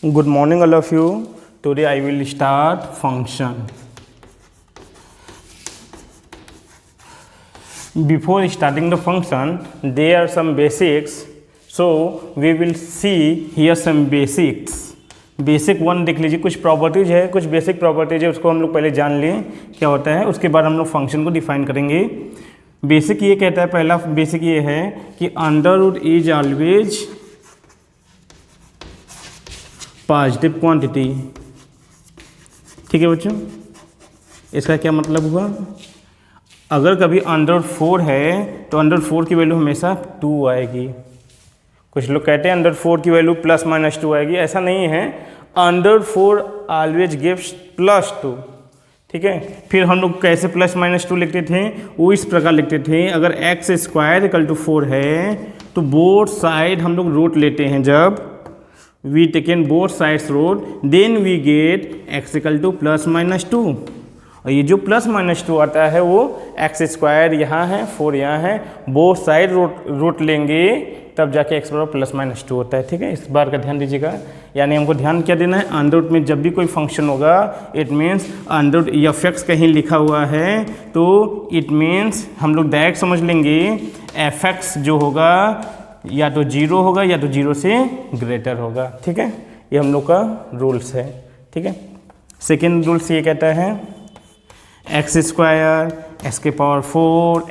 Good morning all of you. Today I will start function. Before starting the function, there are some basics. So we will see here some basics. Basic one देख लीजिए, कुछ properties है, कुछ basic properties है, उसको हम लोग पहले जान लें क्या होता है, उसके बाद हम लोग फंक्शन को डिफाइन करेंगे। बेसिक ये कहता है, पहला बेसिक ये है कि under root is always positive quantity. ठीक है बच्चों, इसका क्या मतलब हुआ, अगर कभी अंडर 4 है तो अंडर 4 की वैल्यू हमेशा 2 आएगी। कुछ लोग कहते हैं अंडर 4 की वैल्यू ±2 आएगी, ऐसा नहीं है। Under 4 always gives +2। ठीक है, फिर हम लोग कैसे +-2 लिखते थे, वो इस प्रकार लिखते थे, अगर x² = 4 है तो बोथ साइड हम लोग रूट लेते हैं। जब we taken both sides root then we get x = +-2। और ये जो +-2 आता है वो x² यहाँ है, 4 यहाँ है, बोथ साइड रूट लेंगे तब जाके x बराबर +-2 होता है। ठीक है, इस बार का ध्यान दीजिएगा। यानी हमको ध्यान क्या देना है, अंडर रूट में जब भी कोई फंक्शन होगा it means under root f(x) कहीं लिखा हुआ है तो इट मीन्स हम लोग डायरेक्ट समझ लेंगे f(x) जो होगा या तो 0 होगा या तो 0 से ग्रेटर होगा। ठीक है, ये हम लोग का रूल्स है। ठीक है, सेकेंड रूल्स ये कहता है x² x⁴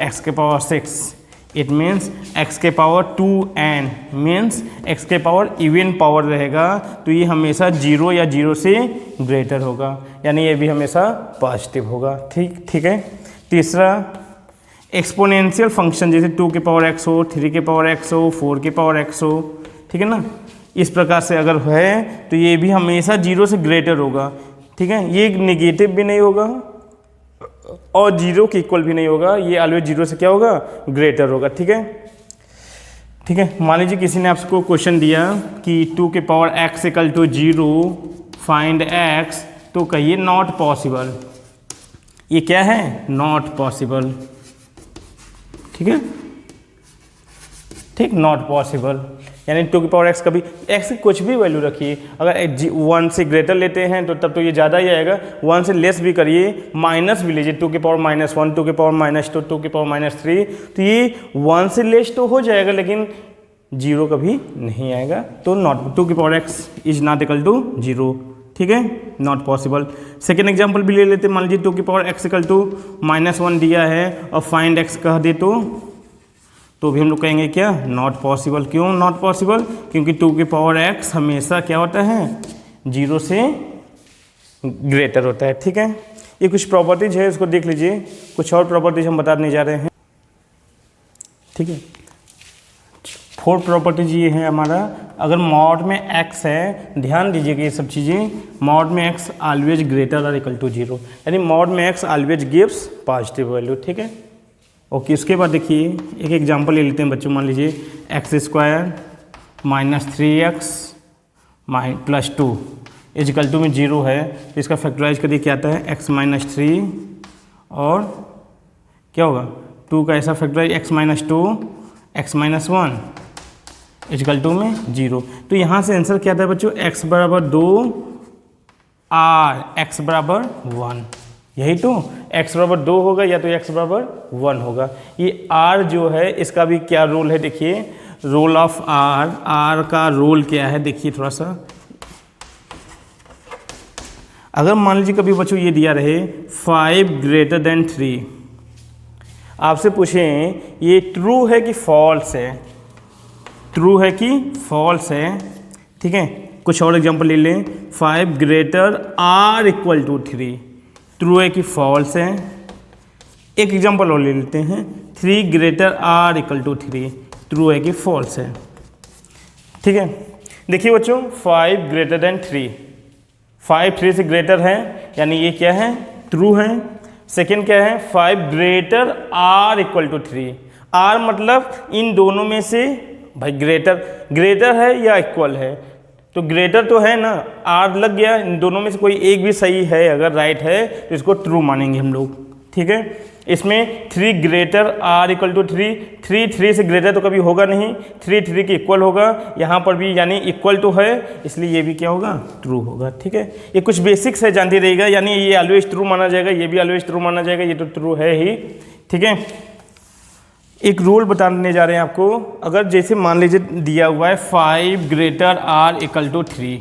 x⁴ it means x⁴2n means x⁴ even power रहेगा तो ये हमेशा 0 या 0 से ग्रेटर होगा, यानी ये भी हमेशा पॉजिटिव होगा। ठीक है। तीसरा एक्सपोनेंशियल फंक्शन, जैसे 2⁻x हो, 3⁻x हो, 4⁻x हो, ठीक है ना, इस प्रकार से अगर है तो ये भी हमेशा 0 से ग्रेटर होगा। ठीक है, ये नेगेटिव भी नहीं होगा और 0 के इक्वल भी नहीं होगा, ये ऑलवेज 0 से क्या होगा, ग्रेटर होगा। ठीक है, ठीक है। मान लीजिए किसी ने आपको क्वेश्चन दिया कि 2⁻x = 0 फाइंड x, तो कहिए नॉट पॉसिबल। ये क्या है, नॉट पॉसिबल। ठीक है, ठीक, नॉट पॉसिबल। यानी 2⁻x कभी x की कुछ भी वैल्यू रखिए, अगर 1 से ग्रेटर लेते हैं तो तब तो ये ज़्यादा ही आएगा, 1 से लेस भी करिए, माइनस भी लीजिए, 2⁻−1 2⁻−2 2⁻3, तो ये 1 से लेस तो हो जाएगा लेकिन 0 कभी नहीं आएगा, तो not 2⁻x is not equal to 0। ठीक है, नॉट पॉसिबल। सेकेंड एग्जाम्पल भी ले लेते, मान लीजिए 2⁻x = -1 दिया है और फाइंड x कह दे तो भी हम लोग कहेंगे क्या, नॉट पॉसिबल। क्यों नॉट पॉसिबल, क्योंकि 2⁻x हमेशा क्या होता है, 0 से ग्रेटर होता है। ठीक है, ये कुछ प्रॉपर्टीज है, इसको देख लीजिए, कुछ और प्रॉपर्टीज हम बताने जा रहे हैं। ठीक है, 4 प्रॉपर्टीज ये है हमारा। अगर मॉड में x है, ध्यान दीजिएगा ये सब चीज़ें, मॉड में x ऑलवेज ग्रेटर और इक्वल टू 0, यानी मॉड में x always gives positive value. ठीक है, ओके। उसके बाद देखिए एक एग्जांपल ले लेते हैं बच्चों, मान लीजिए x² - 3x + 2 = 2 में 0 है, तो इसका फैक्टराइज करिए, क्या आता है, x - 3 और क्या होगा 2 का ऐसा फैक्टराइज x - 2 x - 1 = 2 में 0। तो यहाँ से आंसर क्या आता है बच्चों, x = 2 और x = 1, यही तो x = 2 होगा या तो x = 1 होगा। ये r जो है इसका भी क्या रोल है, देखिए रोल ऑफ r का रोल क्या है, देखिए थोड़ा सा। अगर मान लीजिए कभी बच्चों ये दिया रहे 5 > 3, आपसे पूछें ये ट्रू है कि फॉल्स है, ट्रू है कि फॉल्स है। ठीक है, कुछ और एग्जांपल ले लें, 5 > 3 ट्रू है कि फॉल्स है। एक एग्जांपल और ले लेते हैं, 3 > 3 ट्रू है कि फॉल्स है। ठीक है, देखिए बच्चों 5 > 3, 5 3 से ग्रेटर है, यानी ये क्या है, ट्रू है। सेकेंड क्या है, 5 > 3, r मतलब इन दोनों में से भाई ग्रेटर है या इक्वल है, तो ग्रेटर तो है ना, r लग गया, इन दोनों में से कोई एक भी सही है, अगर राइट है तो इसको ट्रू मानेंगे हम लोग। ठीक है। इसमें 3 ग्रेटर आर इक्वल टू 3, 3 से ग्रेटर तो कभी होगा नहीं, 3 के इक्वल होगा, यहाँ पर भी यानी इक्वल टू है, इसलिए ये भी क्या होगा, ट्रू होगा। ठीक है, ये कुछ बेसिक्स है, जानते रहिएगा, यानी ये ऑलवेज ट्रू माना जाएगा, ये भी ऑलवेज ट्रू माना जाएगा, ये तो ट्रू है ही। ठीक है, एक रूल बताने जा रहे हैं आपको। अगर जैसे मान लीजिए दिया हुआ है 5 ग्रेटर आर इक्वल टू 3,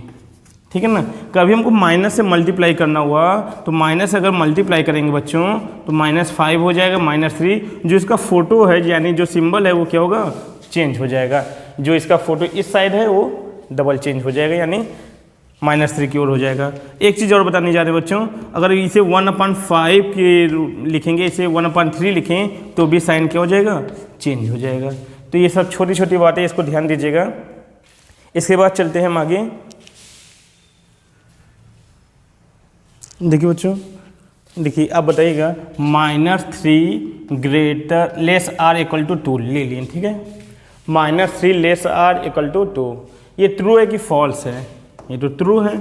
ठीक है ना, कभी हमको माइनस से मल्टीप्लाई करना हुआ तो माइनस अगर मल्टीप्लाई करेंगे बच्चों तो -5 हो जाएगा, -3, जो इसका फोटो है यानी जो सिंबल है वो क्या होगा, चेंज हो जाएगा। जो इसका फोटो इस साइड है वो डबल चेंज हो जाएगा, यानी -3 की ओर हो जाएगा। एक चीज़ और बताने जा रहे हैं बच्चों, अगर इसे 1/5 के लिखेंगे, इसे 1/3 लिखें तो भी साइन क्या हो जाएगा, चेंज हो जाएगा। तो ये सब छोटी छोटी बातें, इसको ध्यान दीजिएगा। इसके बाद चलते हैं हम आगे। देखिए बच्चों, देखिए अब बताइएगा -3 greater less or equal to 2 ले लिए, ठीक है। -3 लेस आर इक्वल टू 2, ये ट्रू है कि फॉल्स है, ये तो ट्रू है।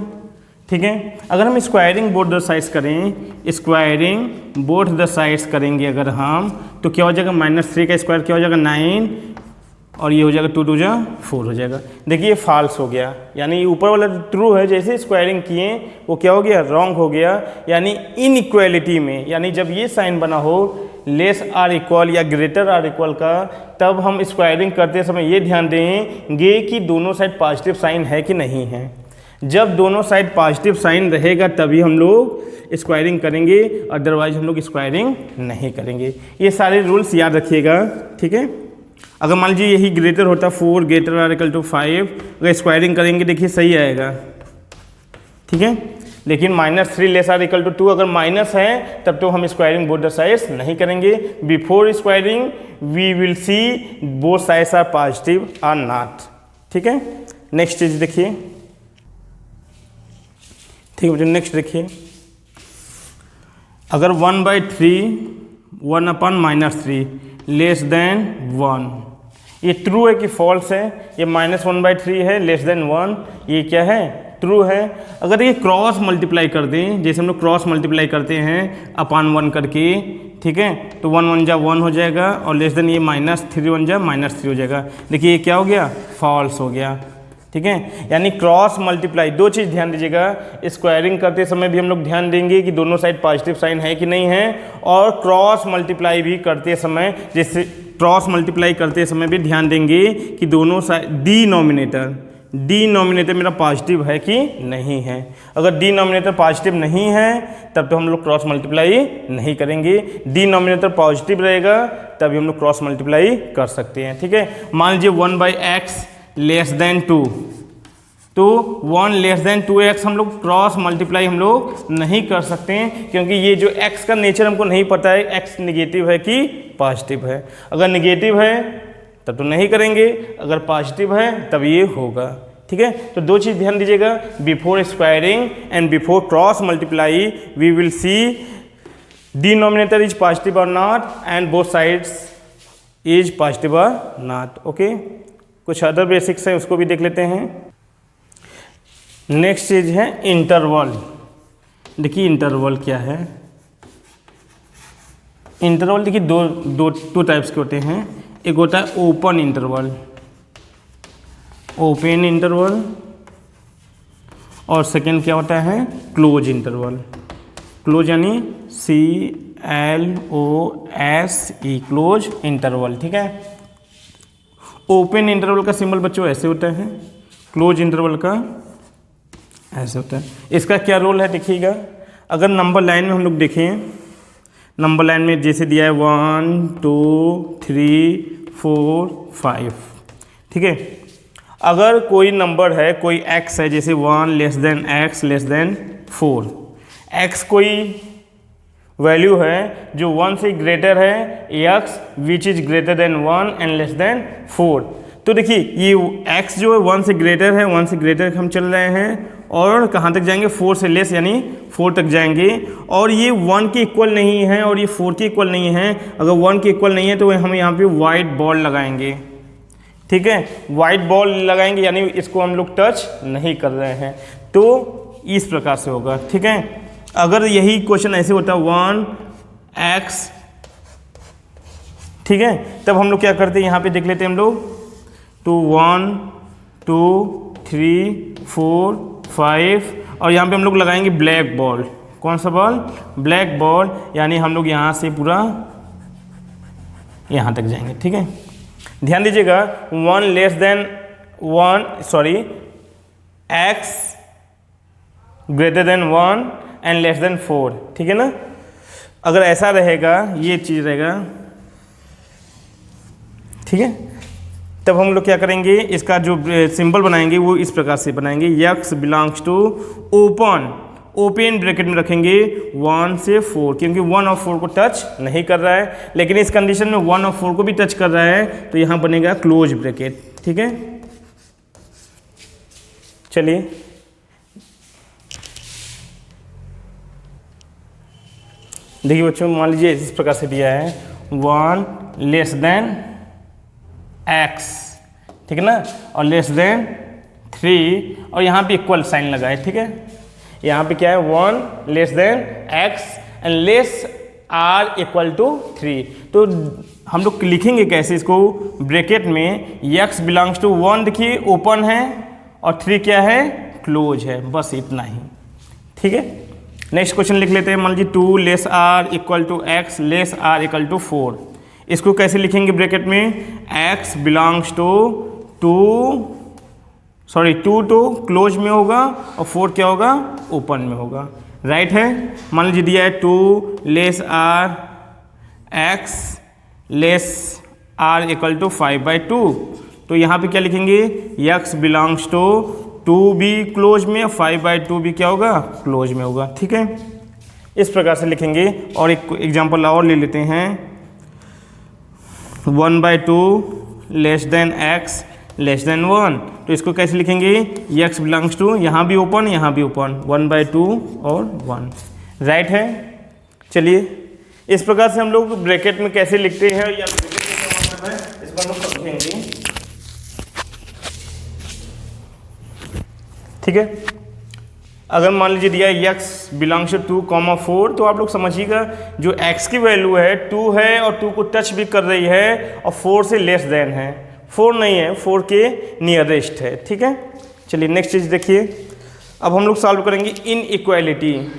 ठीक है, अगर हम स्क्वायरिंग बोथ द साइड्स करें, स्क्वायरिंग बोथ द साइड्स करेंगे अगर हम, तो क्या हो जाएगा, -3 का स्क्वायर क्या हो जाएगा 9, और ये हो जाएगा 2 2 4 हो जाएगा। देखिए ये फॉल्स हो गया, यानी ऊपर वाला ट्रू है, जैसे स्क्वायरिंग किए वो क्या हो गया, रॉन्ग हो गया। यानी इनइक्वालिटी में, यानी जब ये साइन बना हो लेस आर इक्वल या ग्रेटर आर इक्वल का, तब हम स्क्वायरिंग करते समय ये ध्यान देंगे कि दोनों साइड पॉजिटिव साइन है कि नहीं है। जब दोनों साइड पॉजिटिव साइन रहेगा तभी हम लोग स्क्वायरिंग करेंगे, अदरवाइज हम लोग स्क्वायरिंग नहीं करेंगे। ये सारे रूल्स याद रखिएगा। ठीक है, अगर मान लीजिए यही ग्रेटर होता 4 ग्रेटर आर इक्वल टू 5, अगर स्क्वायरिंग करेंगे देखिए सही आएगा। ठीक है, लेकिन -3 लेस आर इक्वल टू 2 अगर माइनस है तब तो हम स्क्वायरिंग बोथ द साइड्स नहीं करेंगे। Before squaring we will see both sides are positive or not. ठीक है, नेक्स्ट चीज देखिए। ठीक है बच्चों, नेक्स्ट देखिए, अगर 1/3 1/-3 लेस देन 1, ये ट्रू है कि फॉल्स है, ये -1/3 है लेस देन 1, ये क्या है, ट्रू है। अगर ये क्रॉस मल्टीप्लाई कर दें, जैसे हम लोग क्रॉस मल्टीप्लाई करते हैं /1 करके, ठीक है, तो 1 1 जा 1 हो जाएगा, और लेस देन ये -3 1 जा -3 हो जाएगा। देखिए ये क्या हो गया, फॉल्स हो गया। ठीक है, यानी क्रॉस मल्टीप्लाई, दो चीज़ ध्यान दीजिएगा, स्क्वायरिंग करते समय भी हम लोग ध्यान देंगे कि दोनों साइड पॉजिटिव साइन है कि नहीं है, और क्रॉस मल्टीप्लाई भी करते समय, जैसे क्रॉस मल्टीप्लाई करते समय भी ध्यान देंगे कि दोनों साइड डिनोमिनेटर मेरा पॉजिटिव है कि नहीं है। अगर डिनोमिनेटर पॉजिटिव नहीं है तब तो हम लोग क्रॉस मल्टीप्लाई नहीं करेंगे, डिनोमिनेटर पॉजिटिव रहेगा तभी हम लोग क्रॉस मल्टीप्लाई कर सकते हैं। ठीक है, मान लीजिए 1/x लेस देन 2, तो 1 लेस देन 2x हम लोग क्रॉस मल्टीप्लाई हम लोग नहीं कर सकते हैं, क्योंकि ये जो x का नेचर हमको नहीं पता है, x निगेटिव है कि पॉजिटिव है। अगर निगेटिव है तब तो नहीं करेंगे, अगर पॉजिटिव है तब ये होगा। ठीक है, तो दो चीज़ ध्यान दीजिएगा, before squaring and before cross multiply we will see denominator is positive और not, and both sides is positive और नॉट। ओके, कुछ अदर बेसिक्स है उसको भी देख लेते हैं। नेक्स्ट चीज है इंटरवल। देखिए इंटरवल क्या है, इंटरवल देखिए दो टाइप्स के होते हैं। एक होता है ओपन इंटरवल, ओपन इंटरवल, और सेकेंड क्या होता है, क्लोज इंटरवल। क्लोज यानी CLOSE, क्लोज इंटरवल। ठीक है, ओपन इंटरवल का सिंबल बच्चों ऐसे होता है, क्लोज इंटरवल का ऐसे होता है। इसका क्या रोल है देखिएगा, अगर नंबर लाइन में हम लोग देखें, नंबर लाइन में जैसे दिया है 1 2 3 4 5, ठीक है। अगर कोई नंबर है, कोई x है, जैसे 1 less than x less than 4, x कोई वैल्यू है जो 1 से ग्रेटर है, x which is greater than 1 and less than 4। तो देखिए ये x जो है 1 से ग्रेटर है, 1 से ग्रेटर हम चल रहे हैं, और कहाँ तक जाएंगे, 4 से लेस यानी 4 तक जाएंगे, और ये 1 के इक्वल नहीं है और ये 4 के इक्वल नहीं है। अगर 1 के इक्वल नहीं है तो हम यहाँ पे वाइट बॉल लगाएंगे, ठीक है, वाइट बॉल लगाएंगे, यानी इसको हम लोग टच नहीं कर रहे हैं। तो इस प्रकार से होगा, ठीक है। अगर यही क्वेश्चन ऐसे होता 1 एक्स, ठीक है। तब हम लोग क्या करते हैं, यहाँ पे देख लेते हैं हम लोग, तो 1 2 3 4 5 और यहाँ पे हम लोग लगाएंगे ब्लैक बॉल। कौन सा बॉल? ब्लैक बॉल, यानी हम लोग यहाँ से पूरा यहाँ तक जाएंगे, ठीक है। ध्यान दीजिएगा, 1 less then 1 sorry x greater than 1 and less than 4, ठीक है ना। अगर ऐसा रहेगा, ये चीज़ रहेगा, ठीक है, तब हम लोग क्या करेंगे, इसका जो सिंबल बनाएंगे वो इस प्रकार से बनाएंगे, x belongs to open bracket में रखेंगे 1 से 4, क्योंकि 1 और 4 को टच नहीं कर रहा है, लेकिन इस कंडीशन में 1 और 4 को भी टच कर रहा है, तो यहाँ बनेगा क्लोज ब्रैकेट, ठीक है। चलिए देखिए बच्चों, मान लीजिए इस प्रकार से दिया है 1 लेस देन x, ठीक है ना, और लेस देन 3 और यहाँ पे इक्वल साइन लगा है, ठीक है। यहाँ पे क्या है, 1 less than x and less r equal to 3। तो हम लोग लिखेंगे कैसे इसको, ब्रैकेट में x बिलोंग्स टू 1 देखिए ओपन है और 3 क्या है, क्लोज है, बस इतना ही, ठीक है। नेक्स्ट क्वेश्चन लिख लेते हैं, मान लीजिए 2 less r equal to x less r equal to 4। इसको कैसे लिखेंगे ब्रैकेट में, x बिलोंग्स टू 2 तो क्लोज में होगा और 4 क्या होगा, ओपन में होगा, राइट है। मान लीजिए दिया है 2 less r x less r equal to 5/2, तो यहाँ पे क्या लिखेंगे, x बिलोंग्स टू 2 भी क्लोज में, 5/2 भी क्या होगा, क्लोज में होगा, ठीक है। इस प्रकार से लिखेंगे। और एक एग्जांपल और ले लेते हैं, 1/2 less than x less than 1, तो इसको कैसे लिखेंगे, x बिलोंग्स टू, यहाँ भी ओपन यहाँ भी ओपन, 1/2 और 1, राइट है। चलिए इस प्रकार से हम लोग ब्रैकेट में कैसे लिखते हैं या ब्रैकेट में क्या मतलब है, इसको हम लोग समझेंगे, ठीक है। अगर मान लीजिए दिया x बिलोंग्स टू 2, 4, तो आप लोग समझिएगा जो x की वैल्यू है 2 है और 2 को टच भी कर रही है और 4 से लेस देन है, 4 नहीं है, 4 के नियरेस्ट है, ठीक है। चलिए नेक्स्ट चीज़ देखिए, अब हम लोग सॉल्व करेंगे इनइक्वालिटी।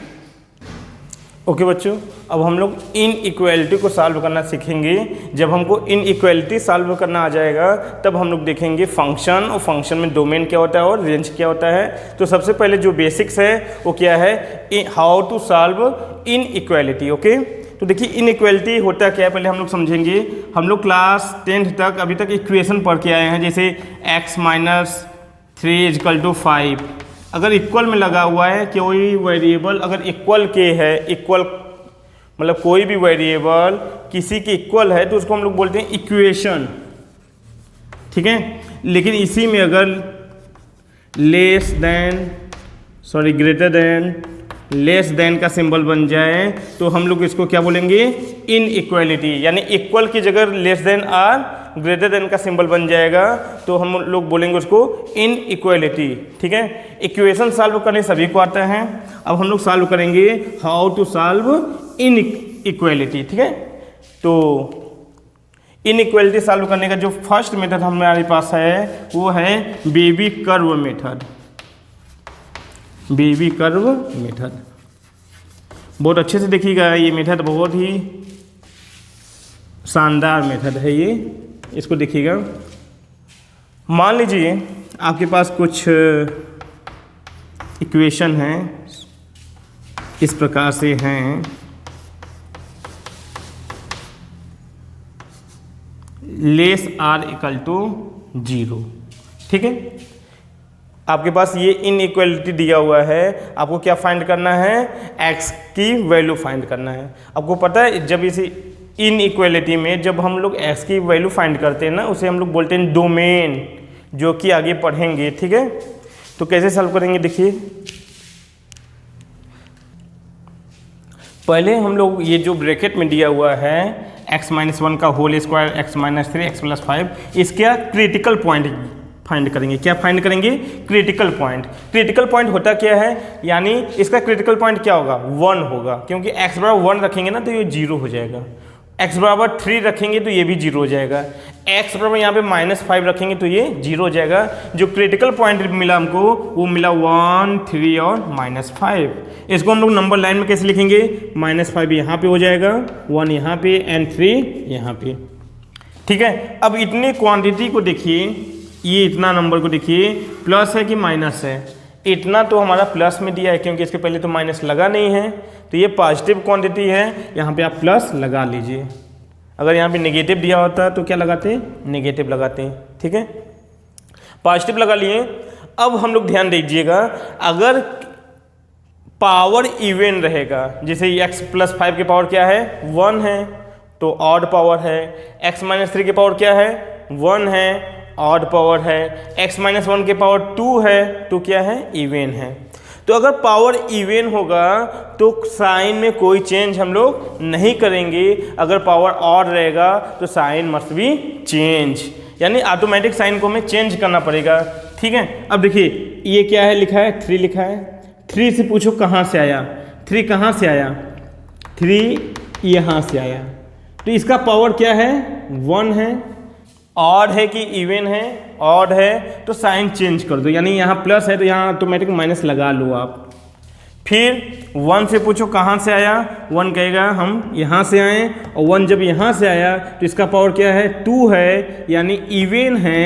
ओके बच्चों, अब हम लोग इनइक्वालिटी को सॉल्व करना सीखेंगे। जब हमको इनइक्वालिटी सॉल्व करना आ जाएगा तब हम लोग देखेंगे फंक्शन, और फंक्शन में डोमेन क्या होता है और रेंज क्या होता है। तो सबसे पहले जो बेसिक्स है वो क्या है, how to solve inequality. Okay, तो देखिए इनइक्वालिटी होता क्या है पहले हम लोग समझेंगे। हम लोग क्लास 10th तक अभी तक इक्वेशन पढ़ के आए हैं, जैसे x - 3 = 5। अगर इक्वल में लगा हुआ है कोई वेरिएबल, अगर इक्वल के है, इक्वल मतलब कोई भी वेरिएबल किसी के इक्वल है तो उसको हम लोग बोलते हैं इक्वेशन, ठीक है। लेकिन इसी में अगर ग्रेटर देन, लेस देन का सिंबल बन जाए तो हम लोग इसको क्या बोलेंगे, इनइक्वालिटी। यानी इक्वल की जगह लेस देन और ग्रेटर देन का सिंबल बन जाएगा तो हम लोग बोलेंगे उसको इनइक्वालिटी, ठीक है। इक्वेशन सॉल्व करने सभी को आता है। अब हम लोग सॉल्व करेंगे हाउ टू सॉल्व इनइक्वालिटी, ठीक है। तो इनइक्वालिटी सॉल्व करने का जो फर्स्ट मेथड हमारे पास है वो है baby curve method. Baby curve method बहुत अच्छे से देखिएगा, ये मेथड बहुत ही शानदार मेथड है ये, इसको देखिएगा। मान लीजिए आपके पास कुछ इक्वेशन हैं, इस प्रकार से हैं, लेस r = 0, ठीक है। आपके पास ये इनइक्वालिटी दिया हुआ है, आपको क्या फाइंड करना है, x की वैल्यू फाइंड करना है। आपको पता है जब इसे इनइक्वालिटी में जब हम लोग x की वैल्यू फाइंड करते हैं ना, उसे हम लोग बोलते हैं डोमेन, जो कि आगे पढ़ेंगे, ठीक है। तो कैसे सॉल्व करेंगे देखिए, पहले हम लोग ये जो ब्रैकेट में दिया हुआ है x - 1 का होल स्क्वायर, x - 3 x + 5, इसका क्रिटिकल पॉइंट फाइंड करेंगे। क्या फाइंड करेंगे? Critical point. क्रिटिकल पॉइंट होता क्या है, यानी इसका क्रिटिकल पॉइंट क्या होगा? 1 होगा, क्योंकि x बराबर 1 रखेंगे ना तो ये 0 हो जाएगा। x बराबर 3 रखेंगे तो ये भी 0 हो जाएगा। x बराबर यहाँ पे -5 रखेंगे तो ये 0 हो जाएगा। जो क्रिटिकल पॉइंट मिला हमको वो मिला 1, 3 और -5। इसको हम लोग नंबर लाइन में कैसे लिखेंगे? -5 यहाँ पे हो जाएगा, 1 यहाँ पे एंड 3 यहाँ पे। ठीक है, अब इतनी क्वांटिटी को देखिए, ये इतना नंबर को देखिए, प्लस है कि माइनस है? इतना तो हमारा प्लस में दिया है क्योंकि इसके पहले तो माइनस लगा नहीं है, तो ये पॉजिटिव क्वांटिटी है, यहाँ पे आप प्लस लगा लीजिए। अगर यहाँ पे नेगेटिव दिया होता तो क्या लगाते हैं? नेगेटिव लगाते हैं। ठीक है, पॉजिटिव लगा लिए। अब हम लोग ध्यान दीजिएगा, अगर पावर इवन रहेगा, जैसे x + 5 की पावर क्या है? 1 है, तो ऑड पावर है। x - 3 की पावर क्या है? 1 है, ऑड पावर है। x - 1 के पावर 2 है, तो क्या है? इवन है। तो अगर पावर इवन होगा तो साइन में कोई चेंज हम लोग नहीं करेंगे। अगर पावर ऑड रहेगा तो साइन मस्ट बी चेंज, यानी ऑटोमेटिक साइन को हमें चेंज करना पड़ेगा। ठीक है, अब देखिए ये क्या है लिखा है? 3 लिखा है। 3 से पूछो कहाँ से आया? 3 कहाँ से आया? 3 यहाँ से आया, तो इसका पावर क्या है? 1 है। ऑड है कि इवन है? ऑड है, तो साइन चेंज कर दो, यानी यहाँ प्लस है तो यहाँ ऑटोमेटिक माइनस लगा लो आप। फिर 1 से पूछो कहाँ से आया? 1 कहेगा हम यहाँ से आए, और 1 जब यहाँ से आया तो इसका पावर क्या है? 2 है, यानी इवन है।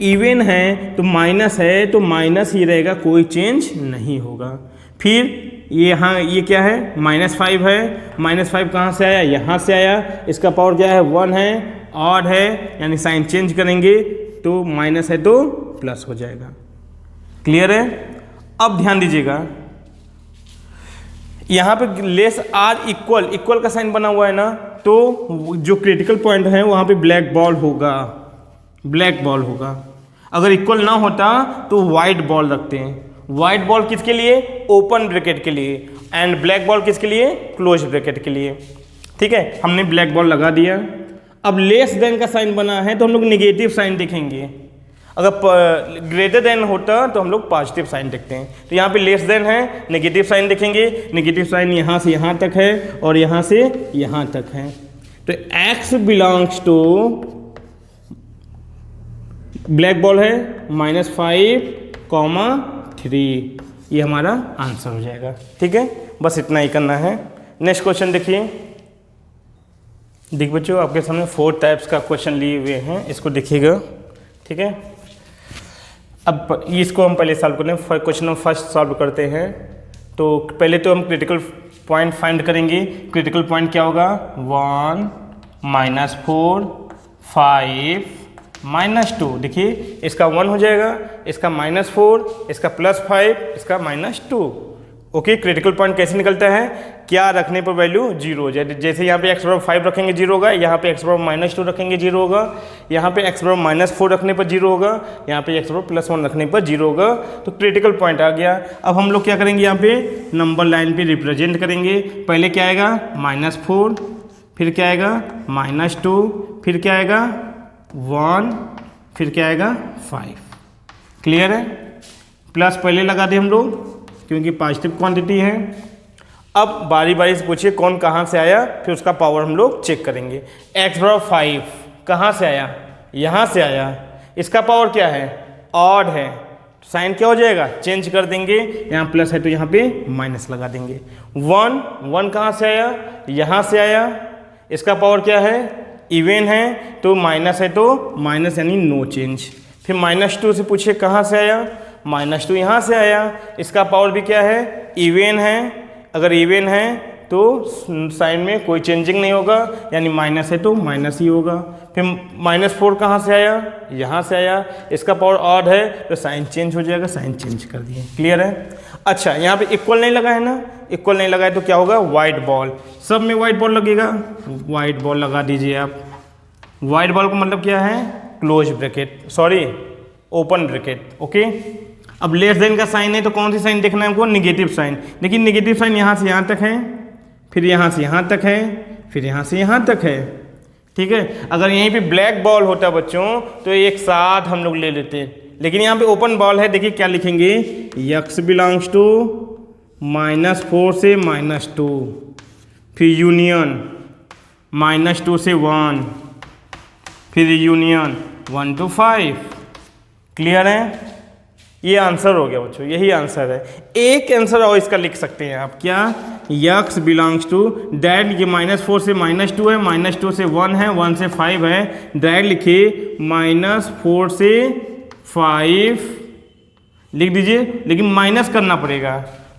इवन है तो माइनस है, तो माइनस ही रहेगा, कोई चेंज नहीं होगा। फिर यहाँ ये क्या है? -5 है। -5 कहाँ से आया? यहाँ से आया। इसका पावर क्या है? 1 है, ऑड है, यानी साइन चेंज करेंगे तो माइनस है तो प्लस हो जाएगा। क्लियर है? अब ध्यान दीजिएगा, यहाँ पे लेस आर इक्वल का साइन बना हुआ है ना, तो जो क्रिटिकल पॉइंट है वहाँ पे ब्लैक बॉल होगा। ब्लैक बॉल होगा। अगर इक्वल ना होता तो वाइट बॉल रखते हैं। वाइट बॉल किसके लिए? ओपन ब्रैकेट के लिए, एंड ब्लैक बॉल किसके लिए? क्लोज ब्रैकेट के लिए। ठीक है, हमने ब्लैक बॉल लगा दिया। अब लेस देन का साइन बना है तो हम लोग नेगेटिव साइन देखेंगे। अगर ग्रेटर देन होता तो हम लोग पॉजिटिव साइन देखते हैं। तो यहाँ पे लेस देन है, नेगेटिव साइन देखेंगे। नेगेटिव साइन यहाँ से यहाँ तक है और यहाँ से यहाँ तक है, तो x belongs to black ball है -5, 3। ये हमारा आंसर हो जाएगा। ठीक है, बस इतना ही करना है। नेक्स्ट क्वेश्चन देखिए। बच्चों, आपके सामने 4 टाइप्स का क्वेश्चन लिए हुए हैं, इसको देखिएगा। ठीक है, अब इसको हम पहले सॉल्व करते हैं। क्वेश्चन नंबर फर्स्ट सॉल्व करते हैं। तो पहले तो हम क्रिटिकल पॉइंट फाइंड करेंगे। क्रिटिकल पॉइंट क्या होगा? 1, -4, 5, -2। देखिए इसका 1 हो जाएगा, इसका -4, इसका +5, इसका -2। ओके, क्रिटिकल पॉइंट कैसे निकलता है? क्या रखने पर वैल्यू 0 हो जाए। जैसे यहाँ पे x बराबर 5 रखेंगे 0 होगा, यहाँ पे x बराबर -2 रखेंगे 0 होगा, यहाँ पे x बराबर -4 रखने पर 0 होगा, यहाँ पे x बराबर +1 रखने पर 0 होगा। तो क्रिटिकल पॉइंट आ गया। अब हम लोग क्या करेंगे? यहाँ पे नंबर लाइन पे रिप्रेजेंट करेंगे। पहले क्या आएगा? -4, फिर क्या आएगा? -2, फिर क्या आएगा? 1, फिर क्या आएगा? 5। क्लियर है? प्लस पहले लगा दें हम लोग क्योंकि पॉजिटिव क्वांटिटी है। अब बारी बारी से पूछिए कौन कहाँ से आया, फिर उसका पावर हम लोग चेक करेंगे। x बराबर 5 कहाँ से आया? यहाँ से आया। इसका पावर क्या है? ऑड है, साइन क्या हो जाएगा? चेंज कर देंगे। यहाँ प्लस है तो यहाँ पे माइनस लगा देंगे। 1 कहाँ से आया? यहाँ से आया। इसका पावर क्या है? इवन है, तो माइनस है तो माइनस, यानी नो चेंज। फिर -2 से पूछिए कहाँ से आया? -2 यहाँ से आया। इसका पावर भी क्या है? इवन है। अगर इवन है तो साइन में कोई चेंजिंग नहीं होगा, यानी माइनस है तो माइनस ही होगा। फिर -4 कहाँ से आया? यहाँ से आया। इसका पावर ऑड है तो साइन चेंज हो जाएगा, साइन चेंज कर दिए। क्लियर है? अच्छा, यहाँ पे इक्वल नहीं लगा है ना, इक्वल नहीं लगा है तो क्या होगा? White ball. सब में वाइट बॉल लगेगा, वाइट बॉल लगा दीजिए आप। वाइट बॉल का मतलब क्या है? Close bracket, sorry open bracket. Okay, अब लेस देन का साइन है तो कौन सी साइन देखना है हमको? Negative sign. देखिए नेगेटिव साइन यहाँ से यहाँ तक है, फिर यहाँ से यहाँ तक है, फिर यहाँ से यहाँ तक है। ठीक है, अगर यहीं पे ब्लैक बॉल होता बच्चों तो एक साथ हम लोग ले लेते, लेकिन यहाँ पे ओपन बॉल है, देखिए क्या लिखेंगे, x बिलोंग्स टू -4 से -2, फिर यूनियन -2 से 1, फिर यूनियन 1 to 5। क्लियर है? ये आंसर हो गया बच्चों, यही आंसर है। एक आंसर और इसका लिख सकते हैं आप, क्या, x बिलोंग्स टू, डायरेक्ट ये -4 से -2 है, -2 से 1 है, 1 से 5 है, डायरेक्ट लिखिए -4 से 5 लिख दीजिए, लेकिन माइनस करना पड़ेगा।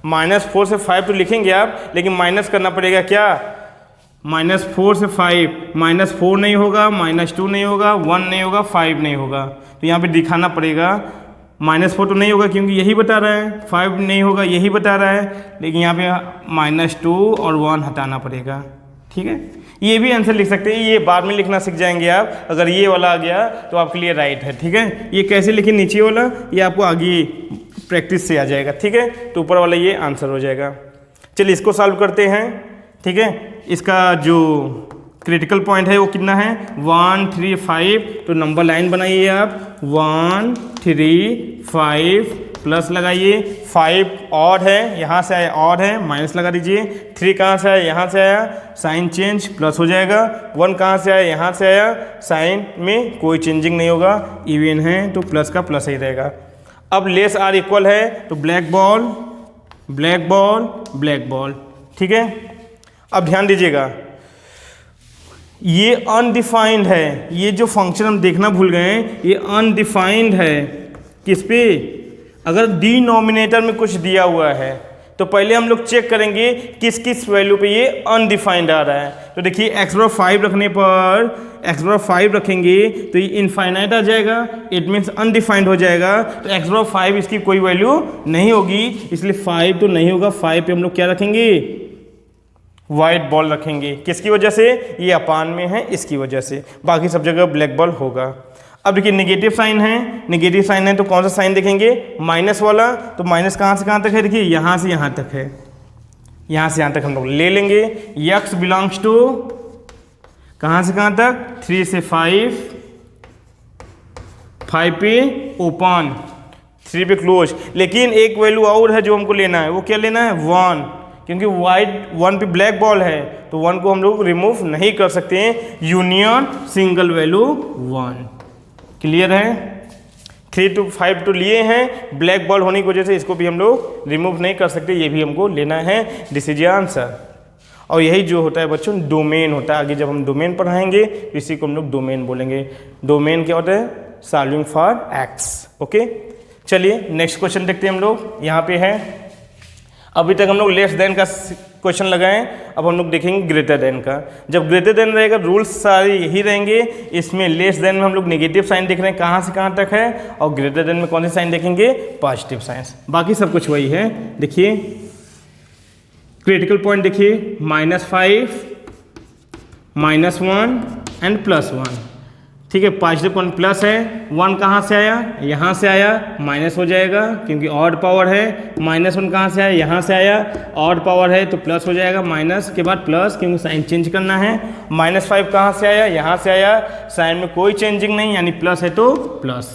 -4 से 5 तो लिखेंगे आप, लेकिन माइनस करना पड़ेगा क्या, -4 से 5, -4 नहीं होगा, -2 नहीं होगा, 1 नहीं होगा, 5 नहीं होगा, तो यहाँ पे दिखाना पड़ेगा। -4 तो नहीं होगा क्योंकि यही बता रहा है, 5 नहीं होगा यही बता रहा है, लेकिन यहाँ पे -2 और 1 हटाना पड़ेगा। ठीक है, ये भी आंसर लिख सकते हैं, ये बाद में लिखना सीख जाएंगे आप। अगर ये वाला आ गया तो आपके लिए राइट है। ठीक है, ये कैसे लिखे नीचे वाला, ये आपको आगे प्रैक्टिस से आ जाएगा। ठीक है, तो ऊपर वाला ये आंसर हो जाएगा। चलिए इसको सॉल्व करते हैं। ठीक है, इसका जो क्रिटिकल पॉइंट है वो कितना है, 1 3 5, तो नंबर लाइन बनाइए आप, 1 3 5 प्लस लगाइए, 5 ऑड है, यहाँ से आया ऑड है, माइनस लगा दीजिए, 3 कहाँ से आया, यहाँ से आया, साइन चेंज प्लस हो जाएगा, 1 कहाँ से आया, यहाँ से आया, साइन में कोई चेंजिंग नहीं होगा, इवन है तो प्लस का प्लस ही रहेगा। अब लेस आर इक्वल है तो black ball black ball black ball. ठीक है, अब ध्यान दीजिएगा, ये अनडिफाइंड है, ये जो फंक्शन हम देखना भूल गए हैं, ये अनडिफाइंड है। किस पे, अगर डिनोमिनेटर में कुछ दिया हुआ है तो पहले हम लोग चेक करेंगे किस किस वैल्यू पे ये अनडिफाइंड आ रहा है। तो देखिए x⁻5 रखने पर, x⁻5 रखेंगे तो ये इनफाइनाइट आ जाएगा, इट मीन्स अनडिफाइंड हो जाएगा, तो x⁻5 इसकी कोई वैल्यू नहीं होगी, इसलिए 5 तो नहीं होगा। 5 पे हम लोग क्या रखेंगे, वाइट बॉल रखेंगे। किसकी वजह से, ये अपान में है इसकी वजह से, बाकी सब जगह ब्लैक बॉल होगा। अब देखिए नेगेटिव साइन है, नेगेटिव साइन है तो कौन सा साइन देखेंगे, माइनस वाला, तो माइनस कहाँ से कहाँ तक है, देखिए यहाँ से यहाँ तक है, यहाँ से यहाँ तक हम लोग ले लेंगे। x बिलोंग्स टू कहाँ से कहाँ तक, 3 से 5, 5 पे ओपन, 3 पे क्लोज। लेकिन एक वैल्यू और है जो हमको लेना है, वो क्या लेना है, 1, क्योंकि वाइट 1 पे ब्लैक बॉल है तो 1 को हम लोग रिमूव नहीं कर सकते हैं, यूनियन सिंगल वैल्यू 1। क्लियर है, 3 to 5 तो लिए हैं, ब्लैक बॉल होने की वजह से इसको भी हम लोग रिमूव नहीं कर सकते, ये भी हमको लेना है। This is answer. और यही जो होता है बच्चों डोमेन होता है, आगे जब हम डोमेन पढ़ाएंगे तो इसी को हम लोग डोमेन बोलेंगे। डोमेन क्या होता है, सॉल्विंग फॉर एक्स। ओके, चलिए नेक्स्ट क्वेश्चन देखते हैं हम लोग। यहाँ पे है, अभी तक हम लोग लेस देन का क्वेश्चन लगाएं, अब हम लोग देखेंगे ग्रेटर देन का। जब ग्रेटर देन रहेगा रूल्स सारे यही रहेंगे, इसमें लेस देन में हम लोग नेगेटिव साइन देख रहे हैं कहाँ से कहाँ तक है, और ग्रेटर देन में कौन से साइन देखेंगे, पॉजिटिव साइंस, बाकी सब कुछ वही है। देखिए क्रिटिकल पॉइंट देखिए, -5 -1 एंड +1। ठीक है, पॉजिटिव पॉइंट प्लस है, 1 कहाँ से आया, यहाँ से आया, माइनस हो जाएगा क्योंकि ऑड पावर है, -1 कहाँ से आया, यहाँ से आया, ऑड पावर है तो प्लस हो जाएगा, माइनस के बाद प्लस क्योंकि साइन चेंज करना है। -5 कहाँ से आया, यहाँ से आया, साइन में कोई चेंजिंग नहीं, यानी प्लस है तो प्लस।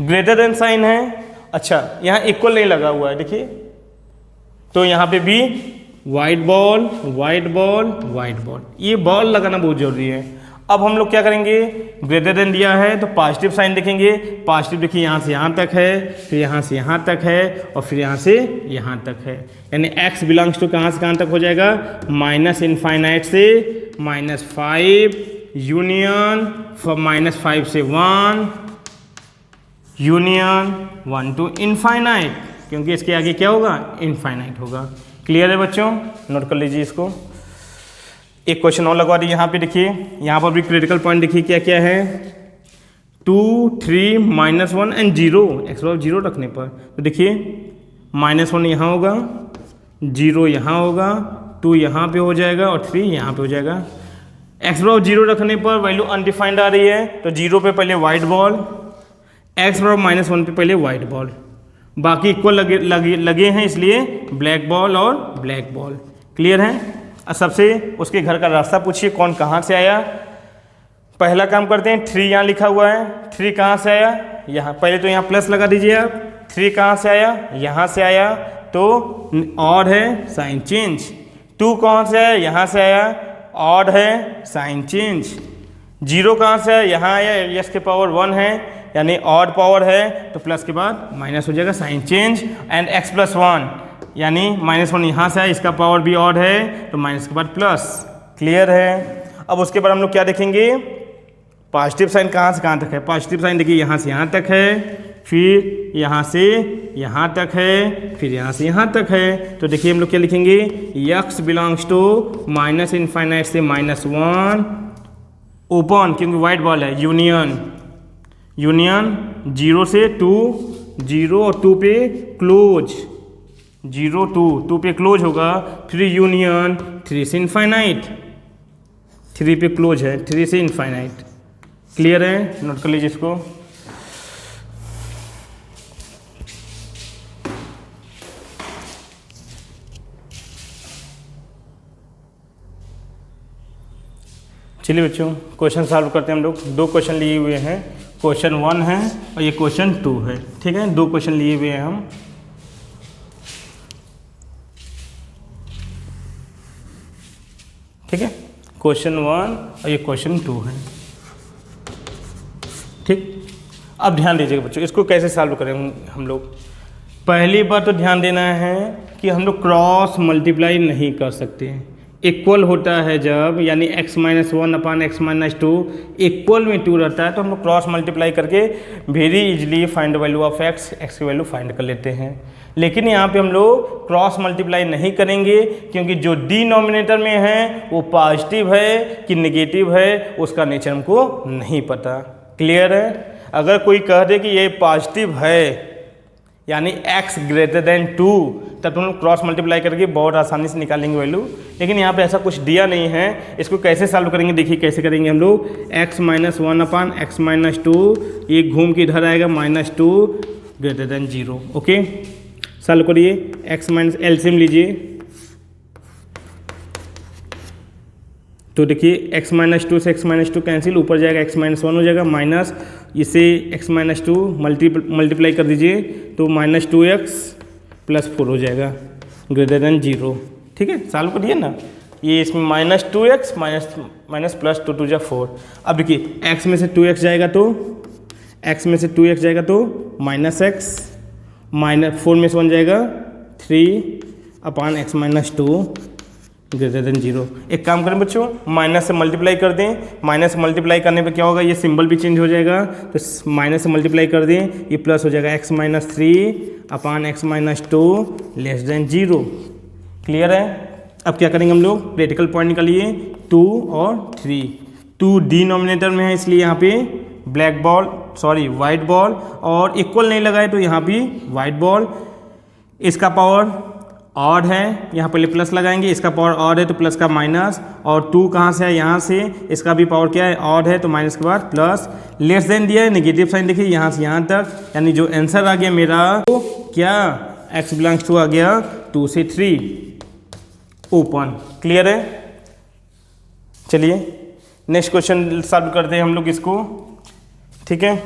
ग्रेटर देन साइन है, अच्छा यहाँ इक्वल नहीं लगा हुआ है, देखिए तो यहाँ पे भी white ball white ball white ball, ये बॉल लगाना बहुत जरूरी है। अब हम लोग क्या करेंगे, ग्रेटर देन दिया है तो पॉजिटिव साइन देखेंगे, पॉजिटिव देखिए यहाँ से यहाँ तक है, फिर यहाँ से यहाँ तक है, और फिर यहाँ से यहाँ तक है, यानी x बिलोंग्स टू कहाँ से कहाँ तक हो जाएगा, -इनफाइनाइट से -5 यूनियन -5 से 1 यूनियन 1 to इनफाइनाइट, क्योंकि इसके आगे क्या होगा, इनफाइनाइट होगा। क्लियर है बच्चों, नोट कर लीजिए इसको। एक क्वेश्चन और लगवा दी यहाँ पे, देखिए यहाँ पर भी क्रिटिकल पॉइंट देखिए क्या क्या है, 2 3 -1 एंड 0, x⁻0 रखने पर तो देखिए -1 यहाँ होगा, 0 यहाँ होगा, 2 यहाँ पे हो जाएगा और 3 यहाँ पे हो जाएगा। x⁻0 रखने पर वैल्यू अनडिफाइंड आ रही है तो 0 पे पहले वाइट बॉल, x⁻−1 पे पहले वाइट बॉल, बाकी इक्वल लगे हैं इसलिए ब्लैक बॉल और ब्लैक बॉल। क्लियर है। सबसे उसके घर का रास्ता पूछिए, कौन कहाँ से आया। पहला काम करते हैं, 3 यहाँ लिखा हुआ है, 3 कहाँ से आया, यहाँ पहले तो यहाँ प्लस लगा दीजिए आप। 3 कहाँ से आया, यहाँ से आया, तो ऑड है, साइन चेंज। 2 कहाँ से आया, यहाँ से आया, ऑड है, साइन चेंज। 0 कहाँ से आया, यहाँ आया, यस के पावर 1 है यानी ऑड पावर है, तो प्लस के बाद माइनस हो जाएगा, sign change. And x plus 1 यानी -1 यहाँ से आया, इसका पावर भी ऑड है, तो माइनस के बाद प्लस। क्लियर है। अब उसके बाद हम लोग क्या देखेंगे, पॉजिटिव साइन कहाँ से कहाँ तक है। पॉजिटिव साइन देखिए यहाँ से यहाँ तक है, फिर यहाँ से यहाँ तक है, फिर यहाँ से यहाँ तक है। तो देखिए हम लोग क्या लिखेंगे, x बिलोंग्स टू -∞ से -1 ओपन, क्योंकि वाइट बॉल है, यूनियन 0 से 2, 0 और 2 पे क्लोज, 0 2 पे क्लोज होगा, फिर यूनियन 3 से इनफाइनाइट, 3 पे क्लोज है, 3 से इनफाइनाइट। क्लियर है, नोट कर लीजिए इसको। चलिए बच्चों क्वेश्चन सॉल्व करते हैं हम लोग। 2 क्वेश्चन लिए हुए हैं, क्वेश्चन 1 है और ये क्वेश्चन 2 है। ठीक है, 2 क्वेश्चन लिए हुए हैं हम। ठीक है, क्वेश्चन 1 और ये क्वेश्चन 2 है। ठीक, अब ध्यान दीजिएगा बच्चों, इसको कैसे सॉल्व करेंगे हम लोग। पहली बात तो ध्यान देना है कि हम लोग क्रॉस मल्टीप्लाई नहीं कर सकते। इक्वल होता है जब, यानी x-1 अपान x-2 इक्वल में 2 रहता है, तो हम लोग क्रॉस मल्टीप्लाई करके very easily find value of x की वैल्यू फाइंड कर लेते हैं। लेकिन यहाँ पे हम लोग क्रॉस मल्टीप्लाई नहीं करेंगे, क्योंकि जो डिनोमिनेटर में है वो पॉजिटिव है कि नेगेटिव है उसका नेचर हमको नहीं पता। क्लियर है। अगर कोई कह दे कि ये पॉजिटिव है यानी x ग्रेटर देन 2, तब तो हम लोग क्रॉस मल्टीप्लाई करके बहुत आसानी से निकालेंगे वैल्यू। लेकिन यहाँ पे ऐसा कुछ दिया नहीं है। इसको कैसे सॉल्व करेंगे, देखिए कैसे करेंगे हम लोग। x-1 अपान x-2, ये घूम के इधर आएगा -2 ग्रेटर देन 0। ओके, सॉल्व करिए। एलसीएम लीजिए, तो देखिए x-2 से x-2 कैंसिल, ऊपर जाएगा x-1 हो जाएगा, माइनस इसे x-2 मल्टीप्लाई कर दीजिए तो -2x + 4 हो जाएगा ग्रेटर देन 0। ठीक है, सॉल्व करिए ना। ये इसमें -2x माइनस प्लस 2 2 4। अब देखिए x में से 2x जाएगा तो -x -4 में से 1 जाएगा 3 अपान x-2 ग्रेटर देन 0। एक काम करें बच्चों, माइनस से मल्टीप्लाई कर दें। माइनस से मल्टीप्लाई करने पे क्या होगा, ये सिंबल भी चेंज हो जाएगा, तो माइनस से मल्टीप्लाई कर दें, ये प्लस हो जाएगा x-3 अपान x-2 लेस देन 0। क्लियर है। अब क्या करेंगे हम लोग, क्रिटिकल पॉइंट निकालिए 2 और 3। 2 डिनोमिनेटर में है इसलिए यहाँ पे वाइट बॉल, और इक्वल नहीं लगाए तो यहाँ भी वाइट बॉल। इसका पावर ऑड है, यहाँ पहले प्लस लगाएंगे, इसका पावर ऑड है तो प्लस का माइनस, और 2 कहाँ से है, यहाँ से, इसका भी पावर क्या है, ऑड है, तो माइनस के बाद प्लस। लेस देन दिया है, नेगेटिव साइन देखिए यहाँ से यहाँ तक, यानी जो आंसर आ गया मेरा तो क्या, x बिलोंग्स टू आ गया 2 से 3 ओपन। क्लियर है। चलिए नेक्स्ट क्वेश्चन सॉल्व करते हैं हम लोग इसको। ठीक है,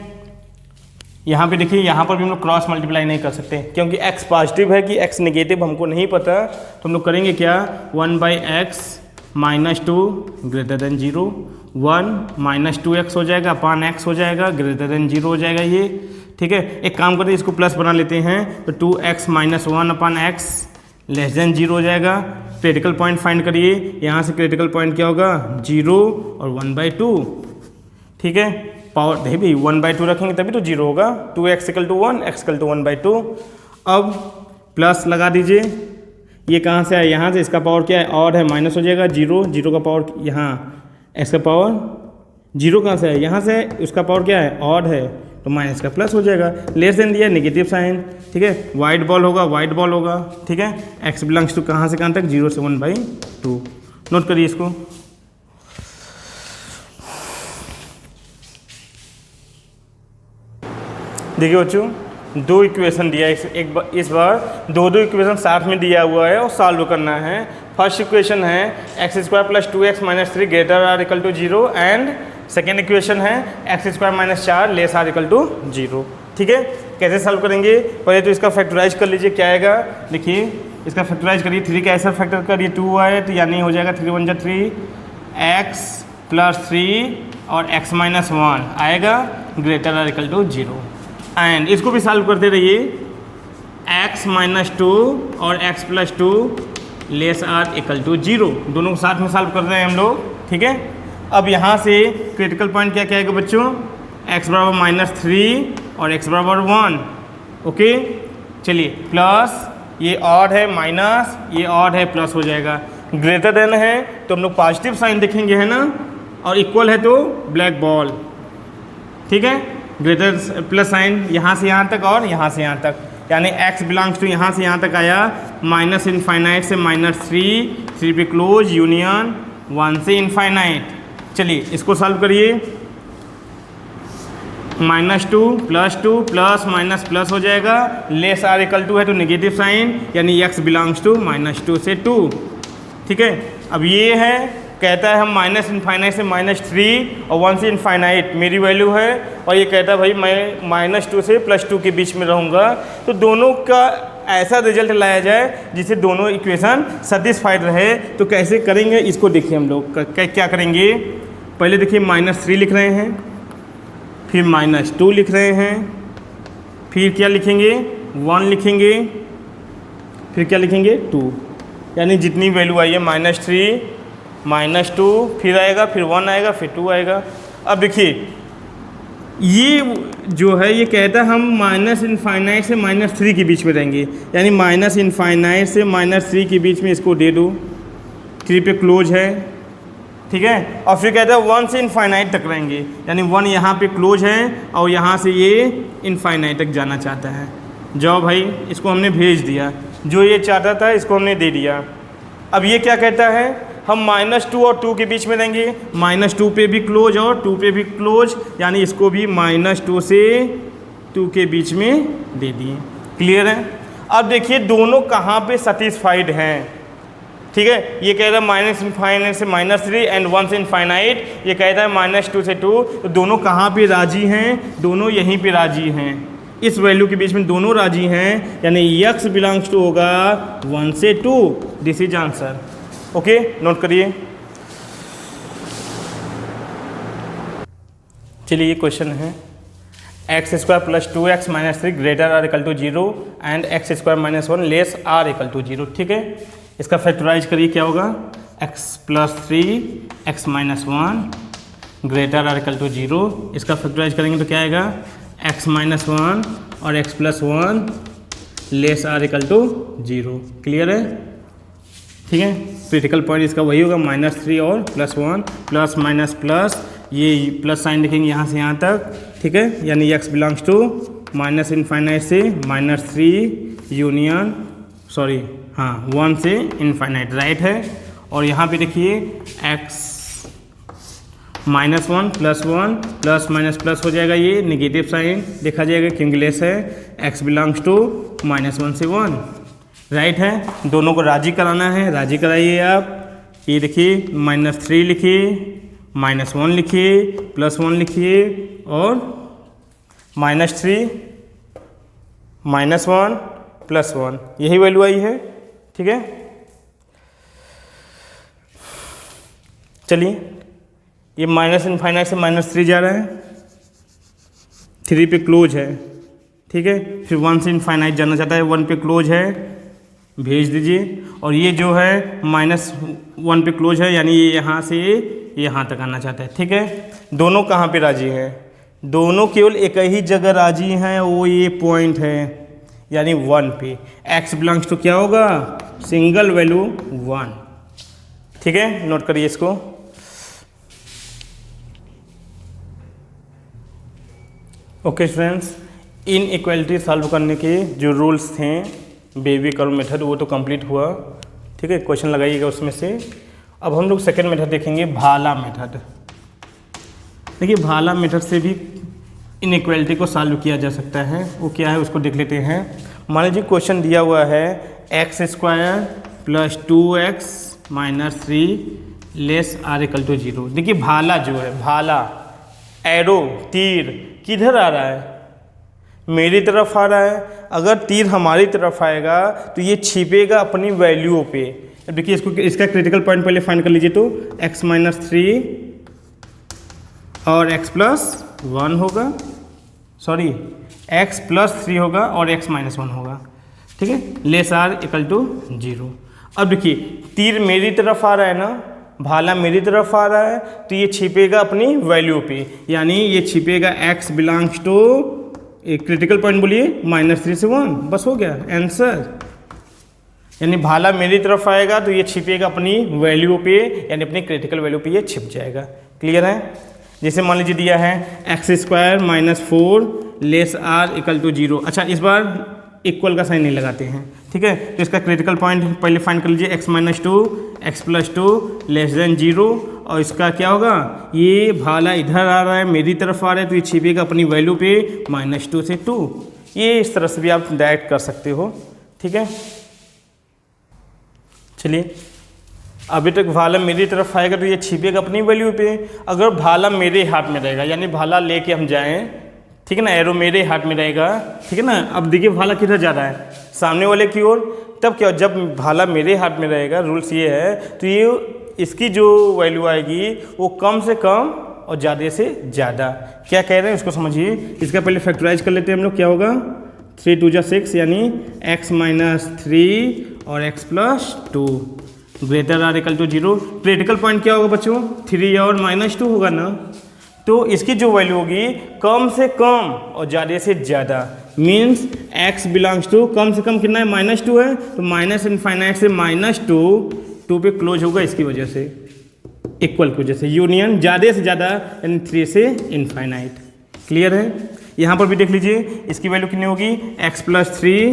यहाँ पे देखिए, यहाँ पर भी हम लोग क्रॉस मल्टीप्लाई नहीं कर सकते, क्योंकि x पॉजिटिव है कि x नेगेटिव हमको नहीं पता। तो हम लोग करेंगे क्या, 1/x -2 ग्रेटर देन 0, 1 -2x हो जाएगा अपान x हो जाएगा ग्रेटर देन 0 हो जाएगा ये। ठीक है, एक काम करते हैं, इसको प्लस बना लेते हैं, तो 2x -1 अपान x लेस देन 0 हो जाएगा। क्रिटिकल पॉइंट फाइंड करिए, यहाँ से क्रिटिकल पॉइंट क्या होगा, 0 और 1/2। ठीक है, पावर नहीं भी 1/2 रखेंगे तभी तो 0 होगा। 2x = 1, x = 1/2। अब प्लस लगा दीजिए, ये कहाँ से आया, यहाँ से, इसका पावर क्या है, ऑड है, माइनस हो जाएगा 0, 0 का पावर यहाँ, x का पावर 0 कहाँ से है, यहाँ से, उसका पावर क्या है, ऑड है, तो माइनस का प्लस हो जाएगा। लेस देन दिया, नेगेटिव साइन। ठीक है, वाइट बॉल होगा। ठीक है, x बिलोंग्स टू कहाँ से कहाँ तक, 0 से 1/2। नोट करिए इसको। देखिए बच्चों, 2 इक्वेशन दिया है, इस बार 2 इक्वेशन साथ में दिया हुआ है और सॉल्व करना है। फर्स्ट इक्वेशन है x² + 2x - 3 > 0 and second equation है x square minus 4 less or equal to 0। ठीक है, कैसे सॉल्व करेंगे? पहले तो इसका फैक्टराइज कर लीजिए, क्या आएगा देखिए, इसका फैक्टराइज करिए, 3 का ऐसा फैक्टर करिए 2 आए तो यानी हो जाएगा 3 × 1 = 3 एक्स प्लस 3 और x माइनस 1 आएगा greater or equal to 0। And इसको भी सॉल्व करते रहिए, x माइनस 2 और x plus 2 less or equal to 0, दोनों को साथ में सॉल्व कर रहे हैं हम लोग। ठीक है, अब यहाँ से क्रिटिकल पॉइंट क्या क्या आएगा बच्चों, x बराबर -3 और x बराबर 1। ओके, चलिए प्लस ये ऑड है माइनस, ये ऑड है प्लस हो जाएगा। ग्रेटर देन है तो हम लोग पॉजिटिव साइन देखेंगे, है ना, और इक्वल है तो ब्लैक बॉल। ठीक है, ग्रेटर प्लस साइन यहाँ से यहाँ तक और यहाँ से यहाँ तक, यानी x बिलोंग्स टू यहाँ से यहाँ तक आया माइनस इनफाइनाइट से -3 पे क्लोज यूनियन 1 से इनफाइनाइट। चलिए इसको सॉल्व करिए, -2 + 2 प्लस माइनस प्लस हो जाएगा, लेस आर इक्वल टू है तो नेगेटिव साइन, यानी x बिलोंग्स टू -2 से 2। ठीक है, अब ये है कहता है हम माइनस इनफाइनाइट से -3 और 1 से इनफाइनाइट मेरी वैल्यू है, और ये कहता है भाई मैं -2 से +2 के बीच में रहूँगा, तो दोनों का ऐसा रिजल्ट लाया जाए जिससे दोनों इक्वेशन सेटिस्फाइड रहे। तो कैसे करेंगे इसको देखिए हम लोग क्या करेंगे। पहले देखिए -3 लिख रहे हैं, फिर -2 लिख रहे हैं, फिर क्या लिखेंगे 1 लिखेंगे, फिर क्या लिखेंगे 2, यानी जितनी वैल्यू आई है -3 -2 फिर आएगा, फिर 1 आएगा, फिर 2 आएगा। अब देखिए ये जो है ये कहता है हम माइनस इनफाइनाइट से -3 के बीच में रहेंगे, यानी माइनस इनफाइनाइट से -3 के बीच में इसको दे दो, 3 पे क्लोज है। ठीक है, और फिर कहता है 1 से इनफाइनाइट तक रहेंगे, यानी 1 यहाँ पे क्लोज है और यहाँ से ये इनफाइनाइट तक जाना चाहता है। जाओ भाई, इसको हमने भेज दिया, जो ये चाहता था इसको हमने दे दिया। अब ये क्या कहता है, हम -2 और 2 के बीच में रहेंगे, -2 पे भी क्लोज और 2 पे भी क्लोज, यानी इसको भी -2 से 2 के बीच में दे दिए। क्लियर है? अब देखिए दोनों कहाँ पे सेटिस्फाइड हैं। ठीक है, ये कह रहा है माइनस इनफाइनाइट से -3 एंड 1 से इनफाइनाइट, ये कहता है -2 से 2, तो दोनों कहाँ पे राजी हैं, दोनों यहीं पे राजी हैं, इस वैल्यू के बीच में दोनों राजी हैं, यानी x बिलोंग्स टू होगा 1 से 2। This is answer. Okay, note करिए। चलिए ये क्वेश्चन है, x² + 2x - 3 greater or equal to 0 and x² - 1 less or equal to 0। ठीक है, इसका फैक्टराइज करिए, क्या होगा x + 3 x - 1 greater or equal to 0। इसका फैक्टराइज करेंगे तो क्या आएगा x - 1 और x + 1 less or equal to 0। Clear है? ठीक है, क्रिटिकल पॉइंट इसका वही होगा -3 और +1 प्लस माइनस प्लस, ये प्लस साइन लिखेंगे यहाँ से यहाँ तक। ठीक है, यानी x belongs to minus infinite से -3 यूनियन 1 से इनफाइनाइट, राइट है। और यहाँ पे देखिए x -1 + 1 प्लस माइनस प्लस हो जाएगा, ये नेगेटिव साइन देखा जाएगा क्योंकि लेस है, x बिलोंग्स टू -1 से 1, राइट है। दोनों को राजी कराना है, राजी कराइए आप। ये देखिए -3 लिखिए, -1 लिखिए, +1 लिखिए और -3 -1 +1, यही वैल्यू आई है। ठीक है, चलिए ये माइनस इनफाइनाइट से -3 जा रहा है, 3 पे क्लोज है। ठीक है, फिर 1 से इनफाइनाइट जाना चाहता है, 1 पे क्लोज है, भेज दीजिए। और ये जो है -1 पे क्लोज है, यानी ये यहाँ से यहाँ तक आना चाहता है। ठीक है, दोनों कहाँ पे राजी हैं, दोनों केवल एक ही जगह राजी हैं, वो ये पॉइंट है, यानी 1 पे। x बिलोंग्स टू क्या होगा, सिंगल वैल्यू 1। ठीक है, नोट करिए इसको। ओके फ्रेंड्स, इनइक्वालिटी सॉल्व करने के जो रूल्स थे बेबी कर्व मेथड, वो तो कंप्लीट हुआ। ठीक है, क्वेश्चन लगाइएगा उसमें से। अब हम लोग सेकेंड मेथड देखेंगे, भाला मेथड। देखिए भाला मेथड से भी इनइक्वालिटी को सॉल्व किया जा सकता है। वो क्या है उसको देख लेते हैं। मान लीजिए क्वेश्चन दिया हुआ है x² + 2x - 3 less or equal to 0। देखिए भाला जो है, भाला एरो तीर किधर आ रहा है, मेरी तरफ आ रहा है। अगर तीर हमारी तरफ आएगा तो ये छिपेगा अपनी वैल्यू पे। अब देखिए इसको, इसका क्रिटिकल पॉइंट पहले फाइंड कर लीजिए। तो x-3 और x+1 होगा, सॉरी x+3 होगा और x-1 होगा, ठीक है, लेस r = 0। अब देखिए तीर मेरी तरफ आ रहा है ना, भाला मेरी तरफ आ रहा है, तो ये छिपेगा अपनी वैल्यू पे, यानी ये छिपेगा x बिलोंग्स टू, एक क्रिटिकल पॉइंट बोलिए, -3 से 1, बस हो गया आंसर। यानी भाला मेरी तरफ आएगा तो ये छिपेगा अपनी वैल्यू पे, यानी अपनी क्रिटिकल वैल्यू पे ये छिप जाएगा। क्लियर है। जैसे मान लीजिए दिया है x² - 4 लेस r = 0। अच्छा इस बार इक्वल का साइन नहीं लगाते हैं, ठीक है। तो इसका क्रिटिकल पॉइंट पहले फाइंड कर लीजिए, x-2 x+2 < 0। और इसका क्या होगा, ये भाला इधर आ रहा है, मेरी तरफ आ रहा है, तो ये छिपेगा अपनी वैल्यू पे -2 से 2। ये इस तरह से भी आप डायरेक्ट कर सकते हो, ठीक है। चलिए अभी तक भाला मेरी तरफ आएगा तो ये छिपेगा अपनी वैल्यू पे। अगर भाला मेरे हाथ में रहेगा, यानी भाला लेके हम जाएं, ठीक है ना, एरो मेरे हाथ में रहेगा, ठीक है ना। अब देखिए भाला किधर जा रहा है, सामने वाले की ओर। तब क्या, जब भाला मेरे हाथ में रहेगा, रूल्स ये है, तो ये इसकी जो वैल्यू आएगी वो कम से कम और ज़्यादा से ज़्यादा। क्या कह रहे हैं उसको समझिए। इसका पहले फैक्टराइज कर लेते हैं हम लोग। क्या होगा, 3 × 2 = 6, यानी x-3 और x+2 greater r = 0। Critical point क्या होगा बच्चों, 3 और -2 होगा ना। तो इसकी जो वैल्यू होगी कम से कम और ज़्यादा से ज़्यादा, मीन्स x बिलोंग्स टू, कम से कम कितना है, -2 है, तो -∞ से -2 पे क्लोज होगा, इसकी वजह से, इक्वल की वजह से, यूनियन ज़्यादा से ज़्यादा यानी 3 से ∞। क्लियर है। यहाँ पर भी देख लीजिए इसकी वैल्यू कितनी होगी, x+3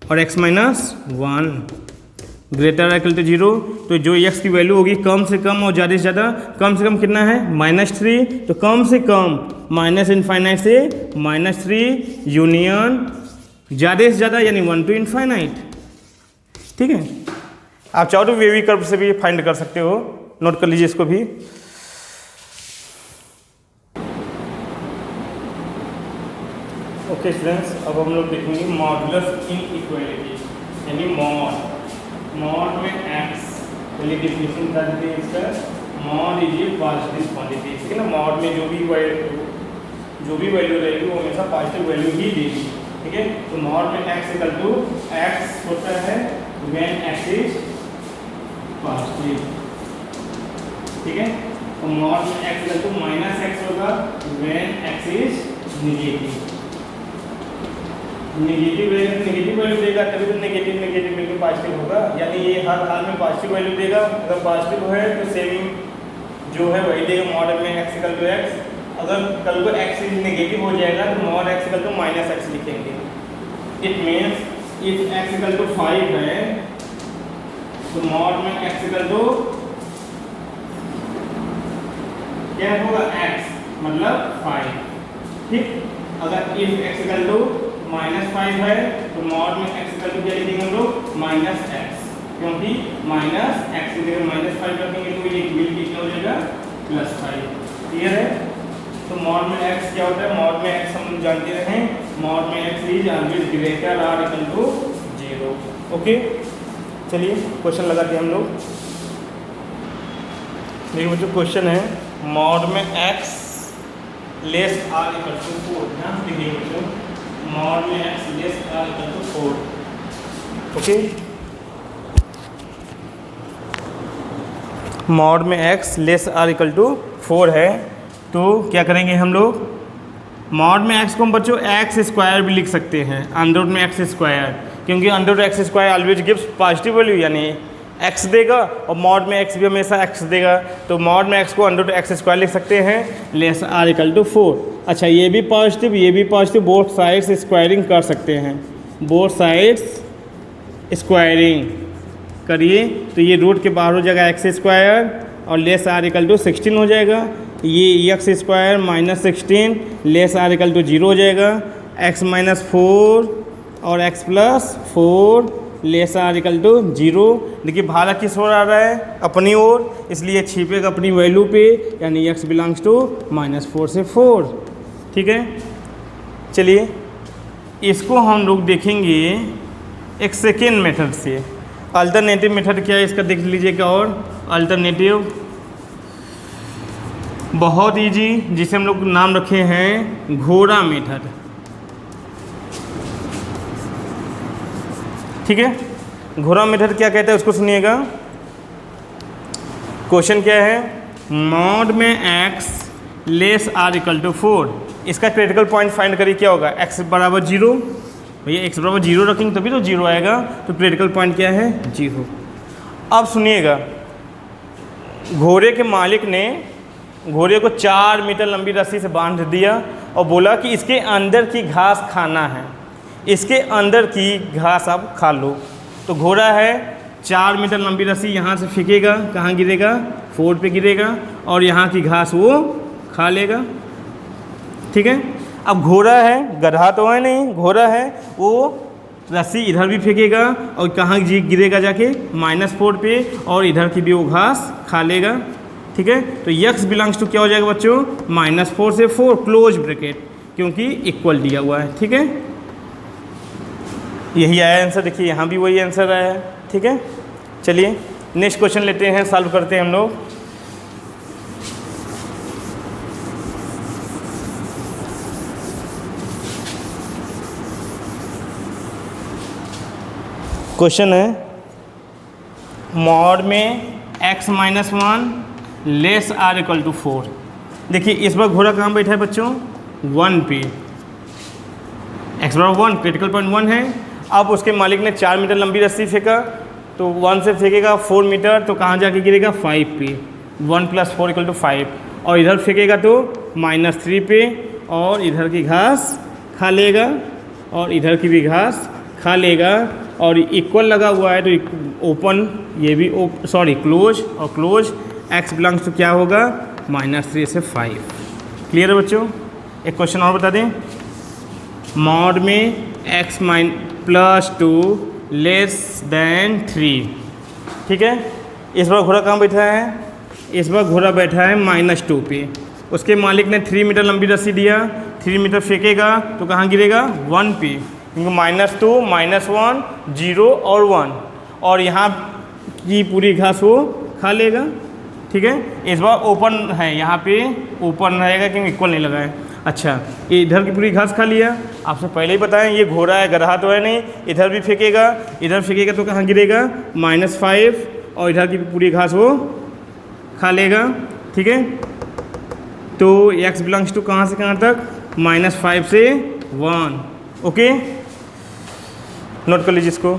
और x-1 ग्रेटर r = 0। तो जो x की वैल्यू होगी कम से कम और ज़्यादा से ज़्यादा, कम से कम कितना है, -3, तो कम से कम -∞ से -3 यूनियन ज़्यादा से ज़्यादा, यानी 1 to ∞। ठीक है। आप चाहो तो वेवी कर्व से भी फाइंड कर सकते हो, नोट कर लीजिए इसको भी। ओके स्टूडेंट्स, अब हम लोग देखेंगे मॉडुलस इनइक्वालिटी, यानी मॉड में x, पहले डिफिनेशन बता देते हैं इसका। Mod is a positive quantity, ठीक है ना। मॉड में जो भी वैल्यू रहेगी वो हमेशा पॉजिटिव वैल्यू ही देगी, ठीक है। तो मॉड में x = x होता है व्हेन x इज पॉजिटिव, ठीक है। तो मॉड में x = -x होगा when x is negative. Negative रहेगा तो नेगेटिव वैल्यू देगा, तभी तो नेगेटिव मिलकर पॉजिटिव होगा, यानी ये हर हाल में पॉजिटिव वैल्यू देगा। अगर पॉजिटिव है तो सेम जो है वही देगा, मॉड में x = x। अगर कल को x नेगेटिव हो जाएगा तो मॉड x = -x लिखेंगे। इट मीन्स इफ x = 5 है तो मॉड में x = क्या होगा, x मतलब 5, ठीक। अगर इफ x = -5 है तो मॉड में x = क्या लिखेंगे हम लोग, -x, क्योंकि -x की जगह -5 रखेंगे तो ये मिल के क्या हो जाएगा, +5। क्लियर है। तो मॉड में x क्या होता है, मॉड में x हम लोग जानते रहे, मॉड में x is always greater r = 0। Okay, चलिए क्वेश्चन लगाते हैं हम लोग। देखिए बच्चों क्वेश्चन है, मॉड में x लेस r = 4। ध्यान देखिए बच्चों, मॉड में x less r = 4। Okay, mod में x लेस r = 4 है तो क्या करेंगे हम लोग, मॉड में x को हम बच्चों x² भी लिख सकते हैं, अंडर रूट में x², क्योंकि under root x² always gives positive value, यानी x देगा, और मॉड में x भी हमेशा x देगा। तो मॉड में x को अंडर रूट x² लिख सकते हैं लेस r = 4। अच्छा, ये भी पॉजिटिव, बोथ साइड्स स्क्वायरिंग कर सकते हैं, बोथ साइड्स स्क्वायरिंग करिए तो ये रूट के बाहर हो जाएगा x² और लेस r = 16 हो जाएगा। ये x² -16 लेस r = 0 हो जाएगा। x - 4 और x + 4 less or equal to 0। देखिए भाला किस ओर आ रहा है, अपनी ओर, इसलिए छिपेगा अपनी वैल्यू पे, यानी x बिलोंग्स टू -4 से 4। ठीक है, चलिए इसको हम लोग देखेंगे एक सेकेंड मेथड से। अल्टरनेटिव मेथड क्या है इसका देख लीजिएगा। और अल्टरनेटिव बहुत इजी, जिसे हम लोग नाम रखे हैं घोड़ा मेथड। ठीक है, घोड़ा मेथड क्या कहता है उसको सुनिएगा। क्वेश्चन क्या है, मॉड में x less or equal to 4, इसका क्रिटिकल पॉइंट फाइंड करिए। क्या होगा, x बराबर 0, भैया x बराबर 0 रखेंगे तभी तो 0 आएगा, तो क्रिटिकल पॉइंट क्या है, 0। अब सुनिएगा, घोड़े के मालिक ने घोड़े को 4 मीटर लंबी रस्सी से बांध दिया और बोला कि इसके अंदर की घास खाना है, इसके अंदर की घास आप खा लो। तो घोड़ा है, 4 मीटर लंबी रस्सी यहाँ से फेंकेगा, कहाँ गिरेगा, 4 पे गिरेगा, और यहाँ की घास वो खा लेगा। ठीक है, अब घोड़ा है, गधा तो है नहीं, घोड़ा है, वो रस्सी इधर भी फेंकेगा और कहाँ गिरेगा जाके, -4 पे, और इधर की भी वो घास खा लेगा। ठीक है, तो x बिलोंग्स टू क्या हो जाएगा बच्चों, -4 से 4 क्लोज ब्रैकेट, क्योंकि इक्वल दिया हुआ है। ठीक है, यही आया आंसर, देखिए यहाँ भी वही आंसर आया है। ठीक है, चलिए नेक्स्ट क्वेश्चन लेते हैं, सॉल्व करते हैं हम लोग। क्वेश्चन है, मॉड में x -1 less or equal to 4। देखिए इस बार घोड़ा कहाँ बैठा है बच्चों, 1 पे, x बराबर 1, क्रिटिकल पॉइंट 1 है। अब उसके मालिक ने 4 मीटर लंबी रस्सी फेंका, तो 1 से फेंकेगा 4 मीटर, तो कहाँ जाके गिरेगा, 5 पे, 1 + 4 = 5, और इधर फेंकेगा तो -3 पे, और इधर की घास खा लेगा, और इधर की भी घास खा लेगा, और इक्वल लगा हुआ है तो ओपन, ये भी क्लोज, और क्लोज, x बिलोंग्स टू क्या होगा, -3 से 5। क्लियर है बच्चों। एक क्वेश्चन और बता दें, मॉड में x +2 लेस देन 3। ठीक है, इस बार घोड़ा कहाँ बैठा है, इस बार घोड़ा बैठा है -2 पे, उसके मालिक ने 3 मीटर लंबी रस्सी दिया, 3 मीटर फेंकेगा तो कहाँ गिरेगा, 1 पे, क्योंकि -2 -1 0 और 1, और यहाँ की पूरी घास वो खा लेगा। ठीक है, इस बार ओपन है, यहाँ पे ओपन रहेगा क्योंकि इक्वल नहीं लगा है। अच्छा, इधर की पूरी घास खा लिया, आपसे पहले ही बताएं ये घोड़ा है, गधा तो है नहीं, इधर भी फेंकेगा, इधर फेंकेगा तो कहाँ गिरेगा, -5, और इधर की पूरी घास वो खा लेगा। ठीक है, तो x बिलोंग्स टू कहाँ से कहाँ तक, -5 से 1। ओके, नोट कर लीजिए इसको।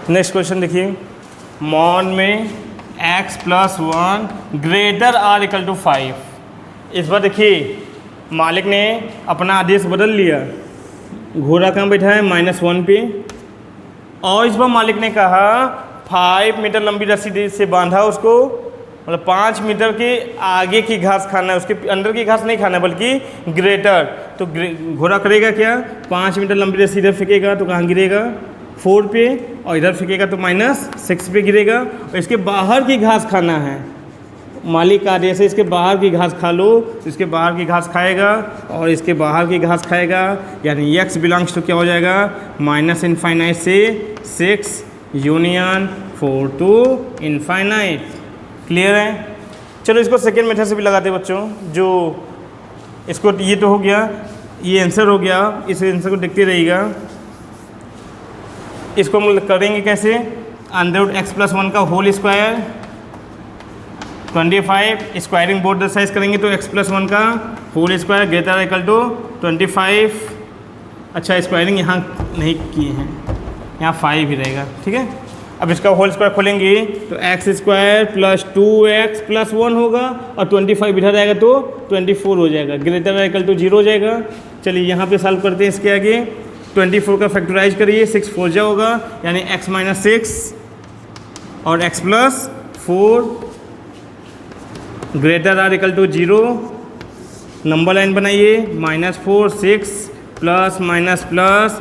नेक्स्ट क्वेश्चन देखिए, मॉड में x + 1 greater or equal to 5। इस बार देखिए मालिक ने अपना आदेश बदल लिया, घोड़ा कहाँ बैठा है, -1 पे, और इस बार मालिक ने कहा 5 मीटर लंबी रस्सी से बांधा उसको, मतलब 5 मीटर के आगे की घास खाना है, उसके अंदर की घास नहीं खाना है बल्कि ग्रेटर। तो घोड़ा करेगा क्या, 5 मीटर लंबी रस्सी इधर फेंकेगा तो कहाँ गिरेगा, 4 पे, और इधर फेंकेगा तो -6 पे गिरेगा, और इसके बाहर की घास खाना है, मालिक का आदेश है इसके बाहर की घास खा लो, तो इसके बाहर की घास खाएगा और इसके बाहर की घास खाएगा, यानी x बिलोंग्स टू क्या हो जाएगा, -∞ से 6 यूनियन 4 टू इनफाइनाइट। क्लियर है। चलो इसको सेकेंड मेथड से भी लगाते हैं बच्चों, जो इसको ये तो हो गया, ये आंसर हो गया, इस आंसर को देखते रहिएगा। इसको हम करेंगे कैसे, √x + 1 का whole square 25, squaring both the साइज करेंगे तो x + 1 का whole square greater equal to 25। अच्छा, स्क्वायरिंग यहाँ नहीं किए हैं, यहाँ 5 ही रहेगा। ठीक है, अब इसका होल स्क्वायर खोलेंगे तो x² + 2x + 1 होगा, और 25 इधर आएगा तो 24 हो जाएगा, ग्रेटर इक्वल टू 0 हो जाएगा। चलिए यहाँ पे सॉल्व करते हैं इसके आगे। 24 का फैक्टराइज करिए, 6 4 जा होगा, यानी x - 6 और x + 4 greater or equal to 0, number line बनाइए, -4 6 plus minus plus,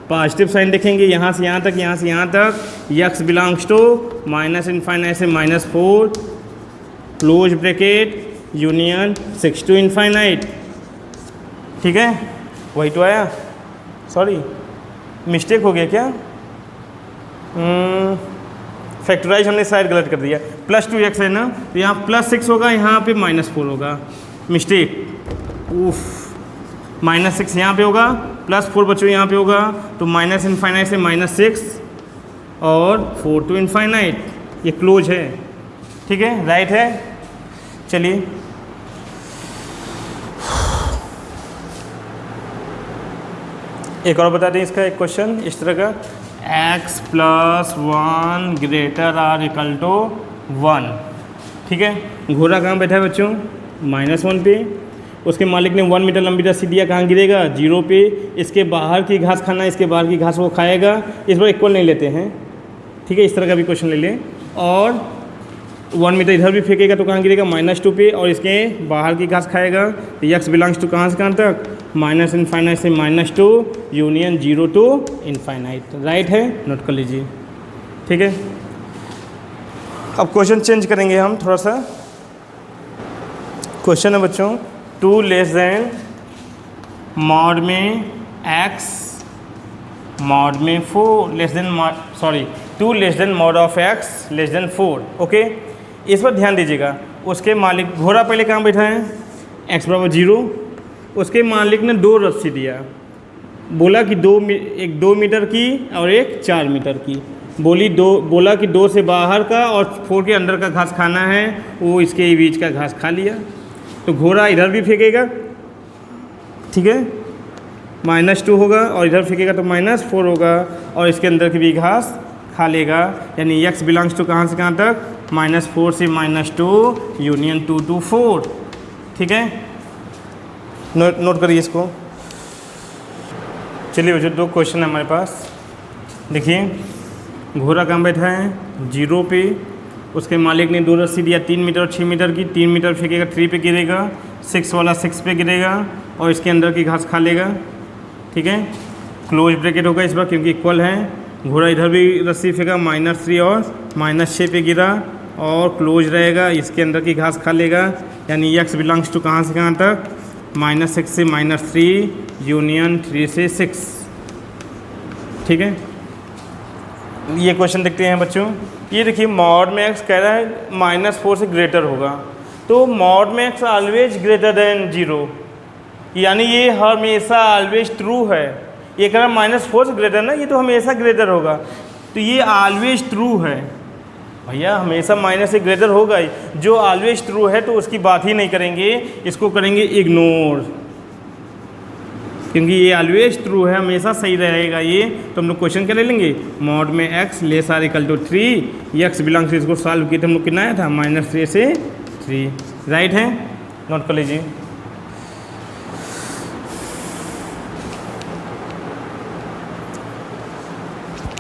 positive sign देखेंगे यहाँ से यहाँ तक, यहाँ से यहाँ तक, x belongs to minus infinite से -4 close bracket union 6 to infinite. ठीक है, वही तो आया, सॉरी मिस्टेक हो गया क्या, फैक्टराइज हमने शायद गलत कर दिया, +2x है ना, तो यहाँ +6 होगा, यहाँ पे -4 होगा, मिस्टेक, उफ, -6 यहाँ पे होगा, +4 बच्चों यहाँ पे होगा, तो माइनस इनफाइनाइट से -6 और 4 टू इनफाइनाइट, ये क्लोज है। ठीक है, राइट है। चलिए एक और बता दें इसका एक क्वेश्चन इस तरह का, x + 1 ≥ 1। ठीक है, घोड़ा कहाँ बैठा है बच्चों, -1 पे, उसके मालिक ने 1 मीटर लंबी रस्सी दिया, कहाँ गिरेगा, 0 पे, इसके बाहर की घास खाना, इसके बाहर की घास वो खाएगा, इस बार इक्वल नहीं लेते हैं। ठीक है, इस तरह का भी क्वेश्चन ले लें, और 1 मीटर इधर भी फेंकेगा तो कहाँ गिरेगा, -2 पे, और इसके बाहर की घास खाएगा, तो x बिलोंग्स टू कहाँ से कहाँ तक, माइनस इनफाइनाइट से -2 यूनियन 0 टू इनफाइनाइट। राइट है, नोट कर लीजिए। ठीक है, अब क्वेश्चन चेंज करेंगे हम थोड़ा सा। क्वेश्चन है बच्चों 2 लेस देन मॉड में x मॉड में 4 less than sorry 2 less than mod of x less than 4। Okay, इस पर ध्यान दीजिएगा। उसके मालिक, घोड़ा पहले कहाँ बैठा है, x = 0, उसके मालिक ने 2 रस्सी दिया, बोला कि एक 2 मीटर की और एक 4 मीटर की, बोला कि 2 से बाहर का और 4 के अंदर का घास खाना है, वो इसके बीच का घास खा लिया, तो घोड़ा इधर भी फेंकेगा। ठीक है, -2 होगा, और इधर फेंकेगा तो -4 होगा, और इसके अंदर की भी घास खा लेगा, यानी x बिलोंग्स टू कहाँ से कहाँ तक, -4 से -2 यूनियन 2 टू 4। ठीक है, नोट करिए इसको। चलिए बच्चों 2 क्वेश्चन है हमारे पास। देखिए, घोड़ा कहाँ बैठा है, 0 पे, उसके मालिक ने 2 रस्सी दिया, 3 मीटर और 6 मीटर की, 3 मीटर फेंकेगा 3 पे गिरेगा, 6 वाला 6 पे गिरेगा, और इसके अंदर की घास खा लेगा। ठीक है, क्लोज ब्रैकेट होगा इस बार क्योंकि इक्वल है, घोड़ा इधर भी रस्सी फेंका, -3 और -6 पे गिरा, और क्लोज रहेगा, इसके अंदर की घास खा लेगा, यानी x बिलोंग्स टू कहाँ से कहाँ तक, -6 से -3 यूनियन 3 से 6। ठीक है, ये क्वेश्चन देखते हैं बच्चों। ये देखिए, मॉड में x कह रहा है -4 से ग्रेटर होगा, तो मॉड में x ऑलवेज ग्रेटर देन 0, यानी ये हमेशा ऑलवेज ट्रू है। ये कह रहा है -4 से ग्रेटर ना, ये तो हमेशा ग्रेटर होगा, तो ये ऑलवेज ट्रू है भैया, हमेशा माइनस से ग्रेटर होगा ही। जो ऑलवेज ट्रू है तो उसकी बात ही नहीं करेंगे, इसको करेंगे इग्नोर, क्योंकि ये ऑलवेज ट्रू है, हमेशा सही रहेगा ये। तो हम लोग क्वेश्चन क्या ले लेंगे, मॉड में x less or equal to 3, x belongs to, इसको सॉल्व किए थे हम लोग, कितना आया था, -3 से 3। राइट है, नोट कर लीजिए।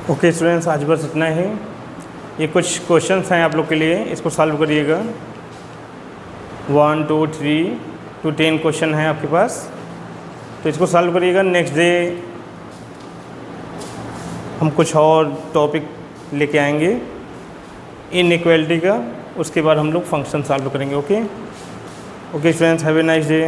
ओके स्टूडेंट्स, आज बस इतना ही। ये कुछ क्वेश्चंस हैं आप लोग के लिए, इसको सॉल्व करिएगा। 1 2 3 to 10 क्वेश्चन है आपके पास, तो इसको सॉल्व करिएगा। नेक्स्ट डे हम कुछ और टॉपिक लेके आएंगे इनइक्वालिटी का, उसके बाद हम लोग फंक्शन सॉल्व करेंगे। Okay students, have a nice day.